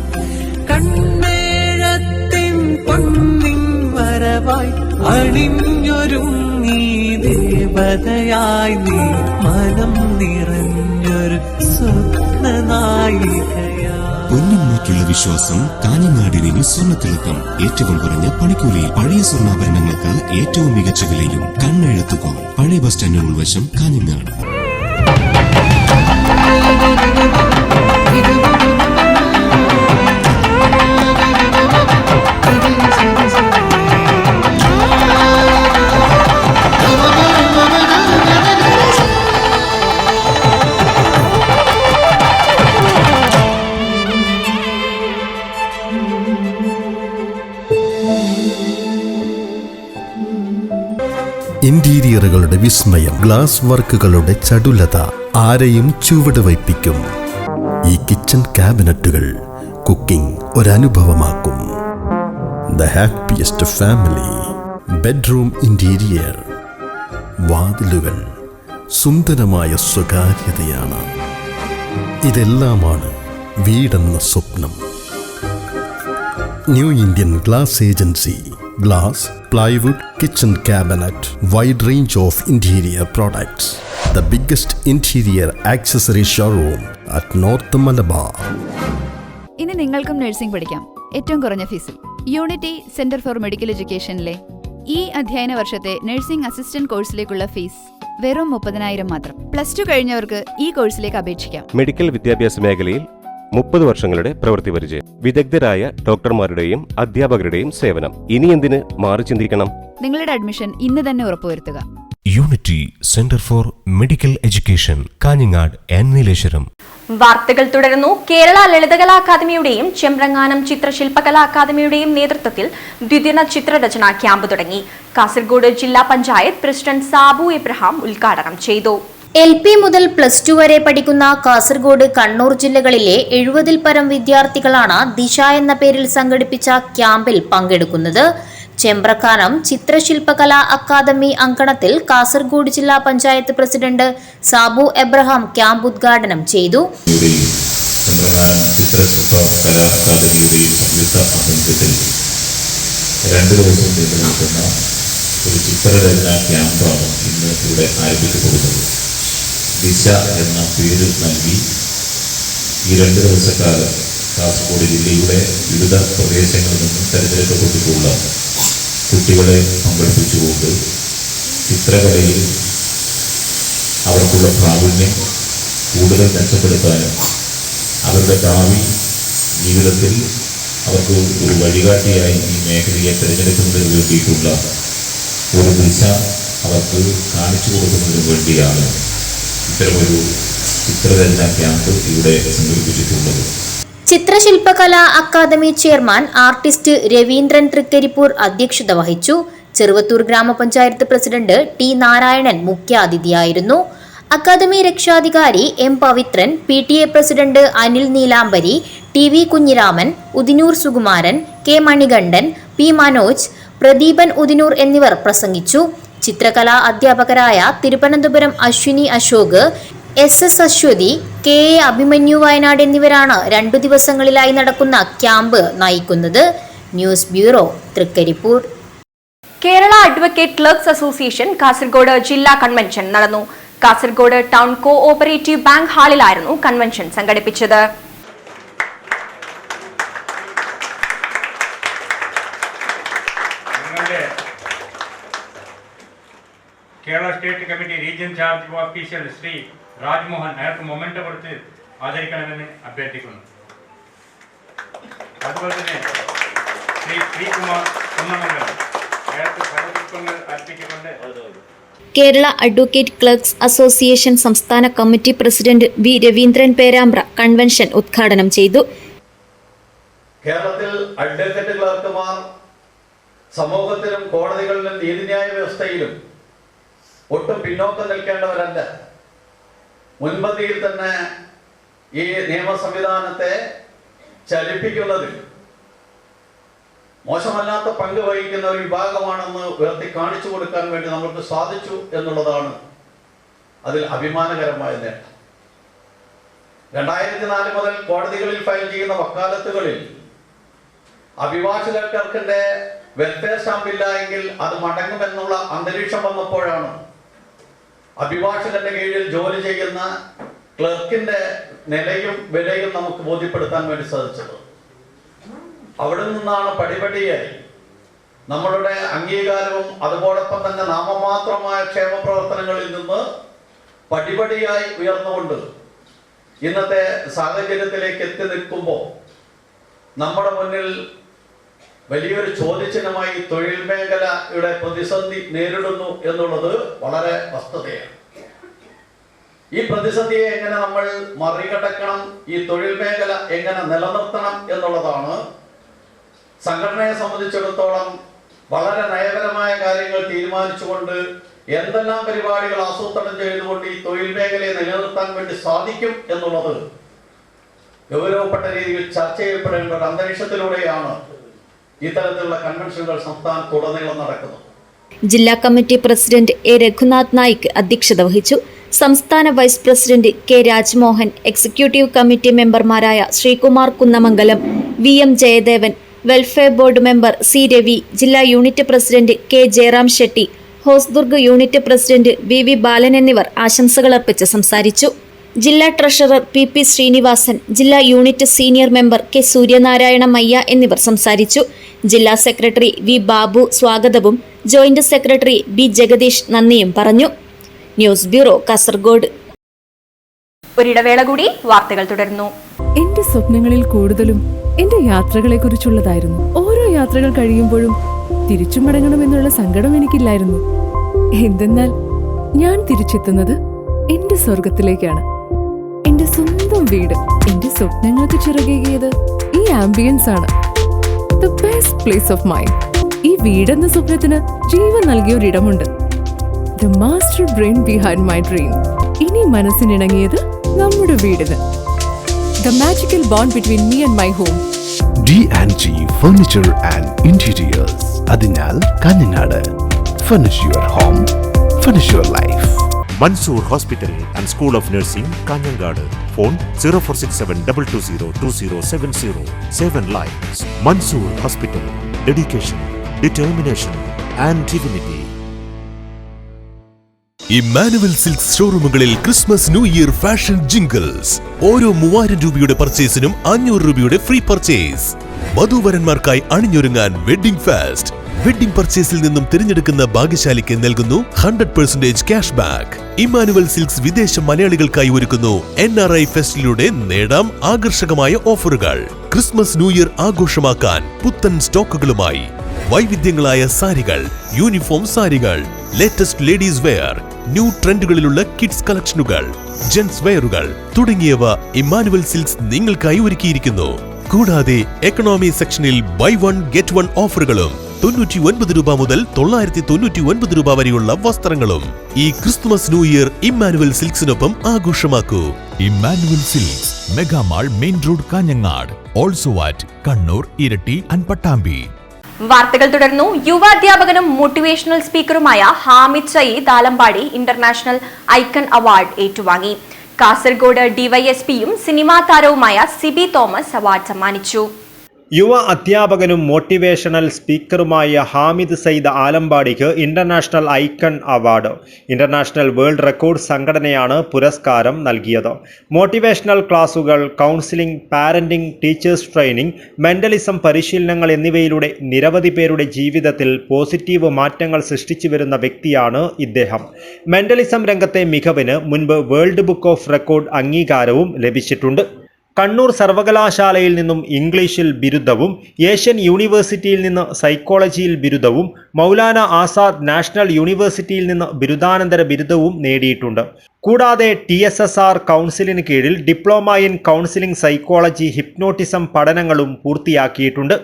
കണ്ണേഴത്തിൻ പൊന്നിൻ വരവായി അണിഞ്ഞൊരുങ്ങി ദേവതയായി നീ മനം നിറഞ്ഞൊരു സ്വപ്നനായികയായി. പൊന്നിന്മേക്കുള്ള വിശ്വാസം കാഞ്ഞങ്ങാടിന് സ്വർണ്ണത്തിളക്കം. ഏറ്റവും കുറഞ്ഞ പണിക്കൂലിയിൽ പഴയ സ്വർണ്ണാഭരണങ്ങൾക്ക് ഏറ്റവും മികച്ച വിലയും. കണ്ണെഴുത്തുകോൾ, പഴയ ബസ് സ്റ്റാൻഡിന് ഉൾവശം, കാഞ്ഞങ്ങാട്. ഇന്റീരിയറുകളുടെ വിസ്മയം, ഗ്ലാസ് വർക്കുകളുടെ ചടുലത ആരെയും ചുവട് വയ്പ്പിക്കും. ഈ കിച്ചൺ ക്യാബിനറ്റുകൾ കുക്കിംഗ് ഒരനുഭവമാക്കും. The happiest family. Bedroom interior, വാതിലുകൾ സുന്ദരമായ സ്വകാര്യതയാണ്. ഇതെല്ലാമാണ് വീടെന്ന സ്വപ്നം. New Indian glass agency. Glass, plywood, kitchen cabinet, wide range of interior products. The biggest interior accessory showroom at North Malabar. ഇനി നിങ്ങൾക്കും നഴ്സിംഗ് പഠിക്കാം ഏറ്റവും കുറഞ്ഞ ഫീസിൽ. യൂണിറ്റി സെന്റർ ഫോർ മെഡിക്കൽ എഡ്യൂക്കേഷനിലെ ഈ അധ്യയന വർഷത്തെ നഴ്സിംഗ് അസിസ്റ്റന്റ് കോഴ്സിലേക്കുള്ള ഫീസ് വെറും 30,000 മാത്രം. +2 കഴിഞ്ഞവർക്ക് ഈ കോഴ്സിലേക്ക് അപേക്ഷിക്കാം. മെഡിക്കൽ വിദ്യാഭ്യാസ മേഖലയിൽ 30 വർഷങ്ങളുടെ പ്രവൃത്തി പരിചയം, വിദഗ്ധരായ ഡോക്ടർമാരുടെയും അധ്യാപകരുടെയും സേവനം. ഇനി എന്തിന് മാറി ചിന്തിക്കണം? നിങ്ങളുടെ അഡ്മിഷൻ ഇന്ന് തന്നെ ഉറപ്പുവരുത്തുക. Unity centre for medical education, Kanhangad and Nileshwaram. വാർത്തകൾ തുടരുന്നു. കേരള ലളിതകലാ അക്കാദമിയുടെയും ചെമ്പ്രങ്ങാനം ചിത്രശില്പകലാ അക്കാദമിയുടെയും നേതൃത്വത്തിൽ ദ്വിദിന ചിത്രരചനാ ക്യാമ്പ് തുടങ്ങി. കാസർഗോഡ് ജില്ലാ പഞ്ചായത്ത് പ്രസിഡന്റ് സാബു എബ്രഹാം ഉദ്ഘാടനം ചെയ്തു. LP മുതൽ +2 വരെ പഠിക്കുന്ന കാസർഗോഡ്, കണ്ണൂർ ജില്ലകളിലെ 70-ൽ പരം വിദ്യാർത്ഥികളാണ് ദിശ എന്ന പേരിൽ സംഘടിപ്പിച്ച ക്യാമ്പിൽ പങ്കെടുക്കുന്നത്. ചെമ്പ്രക്കാനം ചിത്രശില്പകലാ അക്കാദമി അങ്കണത്തിൽ കാസർഗോഡ് ജില്ലാ panchayat president Sabu Abraham camp ഉദ്ഘാടനം ചെയ്തു. ചെമ്പ്രക്കാനം ചിത്രശില്പകലാ അക്കാദമിയുടെയും സംയുക്ത ആഭിമുഖ്യത്തിൽ 2 ദിവസം നീണ്ടു നിൽക്കുന്ന ഒരു ചിത്രരചനാ ക്യാമ്പാണ് ഇന്ന് ഇവിടെ ആരംഭിക്കപ്പെടുന്നത്. ദിശ എന്ന പേര് നൽകി ഈ 2 ദിവസക്കാലം കാസർഗോഡ് ജില്ലയുടെ വിവിധ പ്രദേശങ്ങളിൽ നിന്നും തെരഞ്ഞെടുക്കപ്പെട്ടിട്ടുള്ള കുട്ടികളെ പങ്കെടുപ്പിച്ചുകൊണ്ട് ചിത്രകലയിൽ അവർക്കുള്ള പ്രാവീണ്യം കൂടുതൽ മെച്ചപ്പെടുത്താനും അവരുടെ ഭാവി ജീവിതത്തിൽ അവർക്ക് ഒരു വഴികാട്ടിയായി ഈ മേഖലയെ തിരഞ്ഞെടുക്കുന്നതിന് വേണ്ടിയിട്ടുള്ള ഒരു ദിശ അവർക്ക് കാണിച്ചു കൊടുക്കുന്നതിന് വേണ്ടിയാണ് ഇത്തരമൊരു ചിത്രരചനാ ക്യാമ്പ് ഇവിടെ സംഘടിപ്പിച്ചിട്ടുള്ളത്. ചിത്രശില്പകലാ academy chairman artist Raveendran Thrikaripur അധ്യക്ഷത വഹിച്ചു. ചെറുവത്തൂർ ഗ്രാമപഞ്ചായത്ത് പ്രസിഡന്റ് ടി നാരായണൻ മുഖ്യാതിഥിയായിരുന്നു. അക്കാദമി രക്ഷാധികാരി M Pavithran, PTA president Anil Neelambari, TV Kunhiraman, Udinur Sukumaran, K Manikandan, P Manoj, Pradeepan Udinur എന്നിവർ പ്രസംഗിച്ചു. ചിത്രകലാ അധ്യാപകരായ തിരുവനന്തപുരം അശ്വിനി അശോക്, SS അശ്വതി, KA അഭിമന്യു വയനാട് എന്നിവരാണ് 2 ദിവസങ്ങളിലായി നടക്കുന്ന ക്യാമ്പ് നയിക്കുന്നത്. News bureau, Thrikaripur. Kerala advocate clerks association Kasaragod ജില്ലാ കൺവെൻഷൻ നടന്നു. കാസർഗോഡ് ടൗൺ കോഓപ്പറേറ്റീവ് ബാങ്ക് ഹാളിലായിരുന്നു കൺവെൻഷൻ സംഘടിപ്പിച്ചത്. Kerala state committee region charge official Shri Rajmohan അയാൾക്ക് മൊമെന്റ് കൊടുത്ത് ആദരിക്കണമെന്ന് അഭ്യർത്ഥിക്കുന്നു. അതുപോലെ തന്നെ ശ്രീ ശ്രീകുമാർ കുന്നമംഗലം അയാൾക്ക് പദപുഷ്പങ്ങൾ അർപ്പിച്ചുകൊണ്ട് കേരള അഡ്വക്കേറ്റ് ക്ലർക്സ് അസോസിയേഷൻ സംസ്ഥാന committee president V Raveendran Perambra convention ഉദ്ഘാടനം ചെയ്തു. കേരളത്തിൽ അഡ്വക്കേറ്റ് ക്ലർക്കുമാർ സമൂഹത്തിലും കോടതികളിലും നീതിന്യായ വ്യവസ്ഥയിലും ഒട്ടും പിന്നോക്കം നിൽക്കേണ്ടവരല്ല. മുൻപന്തിയിൽ തന്നെ ഈ നിയമ സംവിധാനത്തെ ചലിപ്പിക്കുന്നതിൽ മോശമല്ലാത്ത പങ്ക് വഹിക്കുന്ന ഒരു വിഭാഗമാണെന്ന് ഉയർത്തി കാണിച്ചു കൊടുക്കാൻ വേണ്ടി നമുക്ക് സാധിച്ചു എന്നുള്ളതാണ് അതിൽ അഭിമാനകരമായ നേട്ടം. 2004 മുതൽ കോടതികളിൽ ഫയൽ ചെയ്യുന്ന വക്കാലത്തുകളിൽ അഭിഭാഷകർക്കിന്റെ വെൽഫെയർ സ്റ്റാമ്പ് ഇല്ല എങ്കിൽ അത് മടങ്ങുമെന്നുള്ള അന്തരീക്ഷം വന്നപ്പോഴാണ് അഭിഭാഷകന്റെ കീഴിൽ ജോലി ചെയ്യുന്ന ക്ലർക്കിന്റെ നിലയും വിലയും നമുക്ക് ബോധ്യപ്പെടുത്താൻ വേണ്ടി സാധിച്ചത്. അവിടെ നിന്നാണ് പടിപടിയായി നമ്മളുടെ അംഗീകാരവും അതുപോലൊപ്പം തന്നെ നാമമാത്രമായ ക്ഷേമ പ്രവർത്തനങ്ങളിൽ നിന്ന് പടിപടിയായി ഉയർന്നുകൊണ്ട് ഇന്നത്തെ സാഹചര്യത്തിലേക്ക് എത്തി നിൽക്കുമ്പോൾ നമ്മുടെ മുന്നിൽ വലിയൊരു ചോദ്യചിഹ്നമായി തൊഴിൽ മേഖലയുടെ പ്രതിസന്ധി നേരിടുന്നു എന്നുള്ളത് വളരെ വസ്തുതയാണ്. ഈ പ്രതിസന്ധിയെ എങ്ങനെ നമ്മൾ മറികടക്കണം, ഈ തൊഴിൽ മേഖല എങ്ങനെ നിലനിർത്തണം എന്നുള്ളതാണ് സംഘടനയെ സംബന്ധിച്ചിടത്തോളം വളരെ നയപരമായ കാര്യങ്ങൾ തീരുമാനിച്ചുകൊണ്ട് എന്തെല്ലാം പരിപാടികൾ ആസൂത്രണം ചെയ്തുകൊണ്ട് ഈ തൊഴിൽ മേഖലയെ നിലനിർത്താൻ വേണ്ടി സാധിക്കും എന്നുള്ളത് ഗൗരവപ്പെട്ട രീതിയിൽ ചർച്ച ചെയ്യപ്പെടേണ്ട ഒരു അന്തരീക്ഷത്തിലൂടെയാണ് ഇത്തരത്തിലുള്ള കൺവെൻഷനുകൾ സംസ്ഥാനത്തുടനീളം നടക്കുന്നത്. ജില്ലാ committee president A Raghunath Naik അധ്യക്ഷത വഹിച്ചു. സംസ്ഥാന vice president K Rajmohan, executive committee മെമ്പർമാരായ Sreekumar Kunnamangalam, VM Jayadevan, welfare board member C Ravi, ജില്ലാ unit president K Jayaram Shetty, Hosdurg unit president VV Balan എന്നിവർ ആശംസകളർപ്പിച്ച് സംസാരിച്ചു. ജില്ലാ ട്രഷറർ PP ശ്രീനിവാസൻ, ജില്ലാ unit senior member K Suryanarayana Mayya എന്നിവർ സംസാരിച്ചു. ജില്ലാ സെക്രട്ടറി V ബാബു സ്വാഗതവും ജോയിന്റ് സെക്രട്ടറി B ജഗദീഷ് നന്ദിയും പറഞ്ഞു. News bureau, Kasaragod. ഒരിടവേള കൂടി, വാർത്തകൾ തുടരുന്നു. എന്റെ സ്വപ്നങ്ങളിൽ കൂടുതലും എന്റെ യാത്രകളെ കുറിച്ചുള്ളതായിരുന്നു. ഓരോ യാത്രകൾ കഴിയുമ്പോഴും തിരിച്ചു മടങ്ങണമെന്നുള്ള സങ്കടം എനിക്കില്ലായിരുന്നു. എന്തെന്നാൽ ഞാൻ തിരിച്ചെത്തുന്നത് എന്റെ സ്വർഗത്തിലേക്കാണ്. എന്റെ സ്വന്തം വീട്, എന്റെ സ്വപ്നങ്ങൾക്ക് ചിറകേകിയത് ഈ ആംബിയൻസ് ആണ്. The best place of mind. ഈ വീടെന്ന സ്വപ്നത്തിന് ജീവൻ നൽകിയ ഒരിടമുണ്ട്. The master brain behind my dream. ഇനി മനസ്സിനിണങ്ങിയത് നമ്മുടെ വീടിന്. The magical bond between me and my home. D&G Furniture and Interiors. അതിനാൽ Kanhangad. Furnish your home, furnish your life. Mansoor Hospital and School of Nursing, Kanyangadu. Phone 046722027070. 7 lives. Mansoor Hospital. Dedication, determination and dignity. Emmanuel silks ഷോറൂമുകളിൽ Christmas new year fashion jingles. ഓരോ 3000 രൂപയുടെ പർച്ചേസിനും 500 രൂപയുടെ free purchase. വധൂവരന്മാർക്കായി അണിഞ്ഞൊരുങ്ങാൻ wedding fest. Wedding പർച്ചേസിൽ നിന്നും തിരഞ്ഞെടുക്കുന്ന ഭാഗ്യശാലിക്ക് നൽകുന്നു 100% ക്യാഷ് ബാക്ക്. ഇമ്മാനുവൽ സിൽക്സ് വിദേശ മലയാളികൾക്കായി ഒരുക്കുന്നു NRI ഫെസ്റ്റിലൂടെ നേടാം ആകർഷകമായ ഓഫറുകൾ. ക്രിസ്മസ് ന്യൂ ഇയർ ആഘോഷമാക്കാൻ പുത്തൻ സ്റ്റോക്കുകളുമായി വൈവിധ്യങ്ങളായ സാരികൾ, യൂണിഫോം സാരികൾ, ലേറ്റസ്റ്റ് ലേഡീസ് വെയർ, ന്യൂ ട്രെൻഡുകളിലുള്ള കിഡ്സ് കളക്ഷനുകൾ, ജെന്റ്സ് വെയറുകൾ തുടങ്ങിയവ ഇമ്മാനുവൽ സിൽക്സ് നിങ്ങൾക്കായി ഒരുക്കിയിരിക്കുന്നു. കൂടാതെ എക്കണോമി സെക്ഷനിൽ ബൈ 1 ഗെറ്റ് 1 ഓഫറുകളും 99 രൂപ മുതൽ 999 രൂപ വരെയുള്ള വസ്ത്രങ്ങളും. ഈ ക്രിസ്തുമസ് ന്യൂ ഇയർ ഇമ്മാനുവൽ സിൽക്സിനൊപ്പം ആഘോഷമാക്കൂ. Emmanuel silks, mega mall, main road, Kanhangad. Also at Kannur, Iritty and Pattambi. വാർത്തകൾ തുടർന്നു. യുവാധ്യാപകനും മോട്ടിവേഷണൽ സ്പീക്കറുമായ Hamid Sayeed Alampady international icon award ഏറ്റുവാങ്ങി. കാസർഗോഡ് ഡിവൈഎസ്പിയും സിനിമാ താരവുമായ സിബി തോമസ് അവാർഡ് സമ്മാനിച്ചു. യുവ അധ്യാപകനും മോട്ടിവേഷണൽ സ്പീക്കറുമായ ഹാമിദ് സയ്യിദ് ആലമ്പാടിക്ക് international icon award. International world record സംഘടനയാണ് പുരസ്കാരം നൽകിയത്. മോട്ടിവേഷണൽ ക്ലാസുകൾ, counselling, parenting, teachers training, mentalism പരിശീലനങ്ങൾ എന്നിവയിലൂടെ നിരവധി പേരുടെ ജീവിതത്തിൽ പോസിറ്റീവ് മാറ്റങ്ങൾ സൃഷ്ടിച്ചു വരുന്ന വ്യക്തിയാണ് ഇദ്ദേഹം. മെന്റലിസം രംഗത്തെ മികവിന് മുൻപ് വേൾഡ് ബുക്ക് ഓഫ് റെക്കോർഡ് അംഗീകാരവും ലഭിച്ചിട്ടുണ്ട്. കണ്ണൂർ സർവകലാശാലയിൽ നിന്നും ഇംഗ്ലീഷിൽ ബിരുദവും, ഏഷ്യൻ യൂണിവേഴ്സിറ്റിയിൽ നിന്ന് സൈക്കോളജിയിൽ ബിരുദവും, മൗലാന ആസാദ് നാഷണൽ യൂണിവേഴ്സിറ്റിയിൽ നിന്ന് ബിരുദാനന്തര ബിരുദവും നേടിയിട്ടുണ്ട്. കൂടാതെ TSSR കൗൺസിലിന് കീഴിൽ diploma in counselling psychology, hypnotism പഠനങ്ങളും പൂർത്തിയാക്കിയിട്ടുണ്ട്.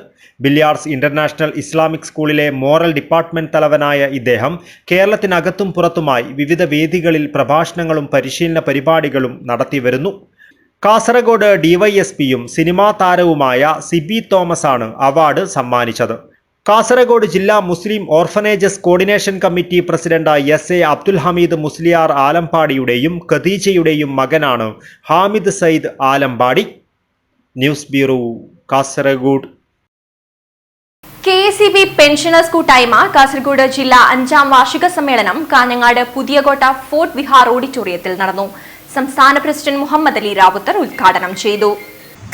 ബില്യാർഡ്സ് ഇന്റർനാഷണൽ ഇസ്ലാമിക് സ്കൂളിലെ മോറൽ ഡിപ്പാർട്ട്മെന്റ് തലവനായ ഇദ്ദേഹം കേരളത്തിനകത്തും പുറത്തുമായി വിവിധ വേദികളിൽ പ്രഭാഷണങ്ങളും പരിശീലന പരിപാടികളും നടത്തിവരുന്നു. കാസർഗോഡ് ഡിവൈഎസ്പിയും സിനിമാ താരവുമായ സിബി തോമസ് ആണ് അവാർഡ് സമ്മാനിച്ചത്. കാസർഗോഡ് ജില്ലാ Muslim orphanages coordination committee president SA Abdul Hameed Musliyar ആലമ്പാടിയുടെയും ഖദീജയുടെയും മകനാണ് Hamid Sayyid Alampady. News bureau, Kasaragod. KSEB pensioners കൂട്ടായ്മ കാസർഗോഡ് ജില്ലാ 5ാം വാർഷിക സമ്മേളനം കാഞ്ഞങ്ങാട് പുതിയകോട്ട ഫോർട്ട് വിഹാർ ഓഡിറ്റോറിയത്തിൽ നടന്നു. സംസ്ഥാന പ്രസിഡന്റ് മുഹമ്മദ് അലി റാവുത്തർ ഉദ്ഘാടനം ചെയ്തു.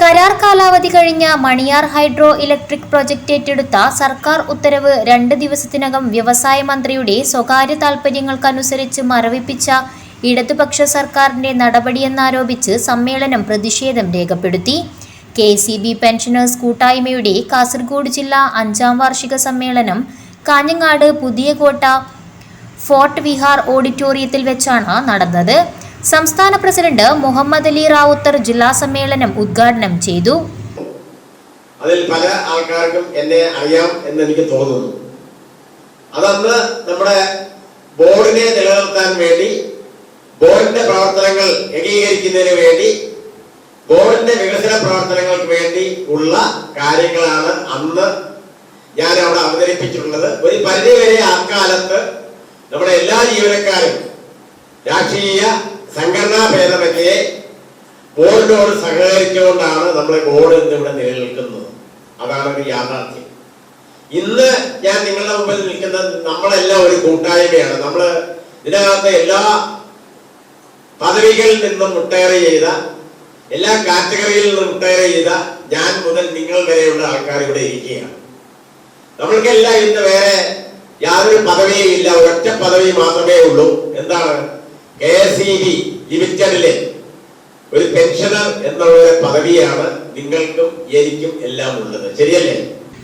കരാർ കാലാവധി കഴിഞ്ഞ മണിയാർ ഹൈഡ്രോ ഇലക്ട്രിക് പ്രോജക്റ്റ് ഏറ്റെടുത്ത സർക്കാർ ഉത്തരവ് 2 ദിവസത്തിനകം വ്യവസായ മന്ത്രിയുടെ സ്വകാര്യ താൽപര്യങ്ങൾക്കനുസരിച്ച് മരവിപ്പിച്ച ഇടതുപക്ഷ സർക്കാരിന്റെ നടപടിയെന്നാരോപിച്ച് സമ്മേളനം പ്രതിഷേധം രേഖപ്പെടുത്തി. KSEB പെൻഷനേഴ്സ് കൂട്ടായ്മയുടെ കാസർഗോഡ് ജില്ലാ 5ാം വാർഷിക സമ്മേളനം കാഞ്ഞങ്ങാട് പുതിയകോട്ട ഫോർട്ട് വിഹാർ ഓഡിറ്റോറിയത്തിൽ വെച്ചാണ് നടന്നത്. സംസ്ഥാന പ്രസിഡന്റ് മുഹമ്മദ് അലി റാവുത്തർ ജില്ലാ സമ്മേളനം ഉദ്ഘാടനം ചെയ്തു. അതിൽ പല ആൾക്കാർക്കും എന്നെ അറിയാം എന്ന് എനിക്ക് തോന്നുന്നു. അതന്ന് നമ്മുടെ ബോർഡിനെ നിലനിർത്താൻ വേണ്ടി, ബോർഡിന്റെ പ്രവർത്തനങ്ങൾ ഏകീകരിക്കുന്നതിന് വേണ്ടി, ബോർഡിന്റെ വികസന പ്രവർത്തനങ്ങൾക്ക് വേണ്ടി ഉള്ള കാര്യങ്ങളാണ് അന്ന് ഞാൻ അവിടെ അവതരിപ്പിച്ചിട്ടുള്ളത്. ഒരു പരിധിവരെ അക്കാലത്ത് നമ്മുടെ എല്ലാ ജീവനക്കാരും രാഷ്ട്രീയ സംഘടനാ ഭേദമന്യേ ബോർഡിനോട് സഹകരിച്ചുകൊണ്ടാണ് നമ്മുടെ ബോർഡ് ഇന്നിവിടെ നിലനിൽക്കുന്നത്. അതാണ് ഒരു യാഥാർത്ഥ്യം. ഇന്ന് ഞാൻ നിങ്ങളുടെ മുമ്പിൽ നിൽക്കുന്നത് നമ്മളെല്ലാം ഒരു കൂട്ടായ്മയാണ്. നമ്മൾ ഇതിനകത്ത് എല്ലാ പദവികളിൽ നിന്നും റിട്ടയർ ചെയ്ത, എല്ലാ കാറ്റഗറിയിൽ നിന്നും റിട്ടയർ ചെയ്ത ഞാൻ മുതൽ നിങ്ങൾ വരെയുള്ള ആൾക്കാർ ഇവിടെ ഇരിക്കുകയാണ്. നമ്മൾക്കെല്ലാം ഇന്ന് വേറെ യാതൊരു പദവിയും ഇല്ല, ഒരൊറ്റ പദവി മാത്രമേ ഉള്ളൂ. എന്താണ്? KSEB ലിമിറ്റഡിലെ ഒരു പെൻഷനർ എന്നുള്ള പദവിയാണ് നിങ്ങൾക്കും എനിക്കും എല്ലാം ഉള്ളത്. ശരിയല്ലേ?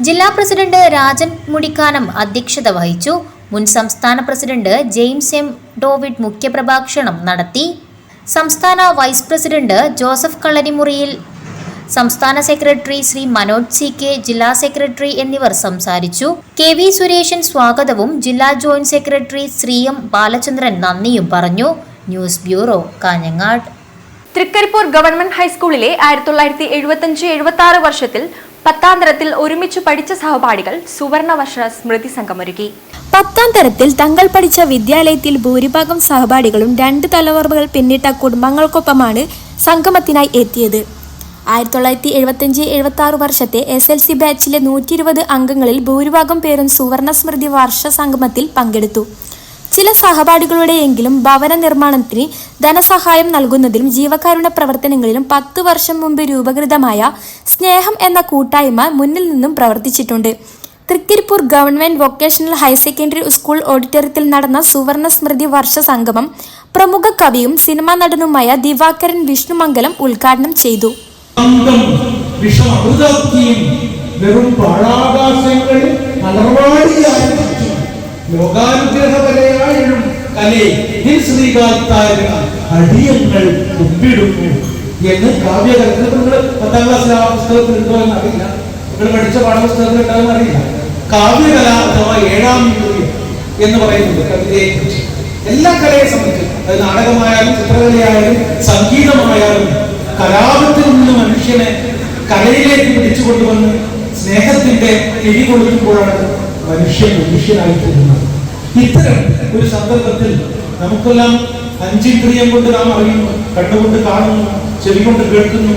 ജില്ലാ പ്രസിഡന്റ് രാജൻ മുടിക്കാനം അധ്യക്ഷത വഹിച്ചു. മുൻ സംസ്ഥാന പ്രസിഡന്റ് ജെയിംസ് M. ഡേവിഡ് മുഖ്യപ്രഭാഷണം നടത്തി. സംസ്ഥാന വൈസ് പ്രസിഡന്റ് ജോസഫ് കളരിമുറിയിൽ, സംസ്ഥാന സെക്രട്ടറി ശ്രീ മനോജ് CK, ജില്ലാ സെക്രട്ടറി എന്നിവർ സംസാരിച്ചു. KV സുരേഷൻ സ്വാഗതവും ജില്ലാ joint secretary Shri M. Balachandran നന്ദിയും പറഞ്ഞു. News bureau, Kanhangad. Trikaripur government ഹൈസ്കൂളിലെ 1975-76 വർഷത്തിൽ 10ാം തരത്തിൽ ഒരുമിച്ച് പഠിച്ച സഹപാഠികൾ സുവർണവർഷ സ്മൃതി സംഗമൊരുക്കി. 10ാം തരത്തിൽ തങ്ങൾ പഠിച്ച വിദ്യാലയത്തിൽ ഭൂരിഭാഗം സഹപാഠികളും 2 തലമുറകൾ പിന്നിട്ട കുടുംബങ്ങൾക്കൊപ്പമാണ് സംഗമത്തിനായി എത്തിയത്. 1975-76 വർഷത്തെ SLC ബാച്ചിലെ 120 അംഗങ്ങളിൽ ഭൂരിഭാഗം പേരും സുവർണ സ്മൃതി വർഷ സംഗമത്തിൽ പങ്കെടുത്തു. ചില സഹപാഠികളുടെയെങ്കിലും ഭവന നിർമ്മാണത്തിന് ധനസഹായം നൽകുന്നതിലും ജീവകാരുണ്യ പ്രവർത്തനങ്ങളിലും 10 വർഷം മുമ്പ് രൂപീകൃതമായ സ്നേഹം എന്ന കൂട്ടായ്മ മുന്നിൽ നിന്നും പ്രവർത്തിച്ചിട്ടുണ്ട്. Trikaripur government vocational higher secondary school ഓഡിറ്റോറിയത്തിൽ നടന്ന സുവർണ സ്മൃതി വർഷ സംഗമം പ്രമുഖ കവിയും സിനിമാ നടനുമായ ദിവാകരൻ വിഷ്ണുമംഗലം ഉദ്ഘാടനം ചെയ്തു. ലോകാനുഗ്രഹപരയായും കലേ അടിയങ്ങൾ കുമ്പിടുന്നു എന്ന് കാവ്യകലത്തിൽ നിങ്ങൾ 10ാം ക്ലാസ്സിലെ ആ പുസ്തകത്തിൽ ഉണ്ടോ എന്ന് അറിയില്ല, നിങ്ങൾ പഠിച്ച പാഠപുസ്തകത്തിൽ ഉണ്ടാകുന്ന അറിയില്ല. കാവ്യകല അഥവാ 7ാം യുഗം എന്ന് പറയുന്നത് കവിതയെ കുറിച്ച് എല്ലാ കലയെ സംബന്ധിച്ച്, അത് നാടകമായാലും ചിത്രകലയായാലും സംഗീതമായാലും കലാപത്തിൽ നിന്ന് മനുഷ്യനെ കലയിലേക്ക് പിടിച്ചുകൊണ്ടുവന്ന് സ്നേഹത്തിന്റെ തിരി കൊടുക്കുമ്പോഴാണ് മനുഷ്യനായി തീരുന്നത്. ഇത്തരം ഒരു സന്ദർഭത്തിൽ നമുക്കെല്ലാം 5 കൊണ്ട് നാം അറിയുന്നു, കണ്ണുകൊണ്ട് കാണുന്നു, ചെവി കൊണ്ട് കേൾക്കുന്നു,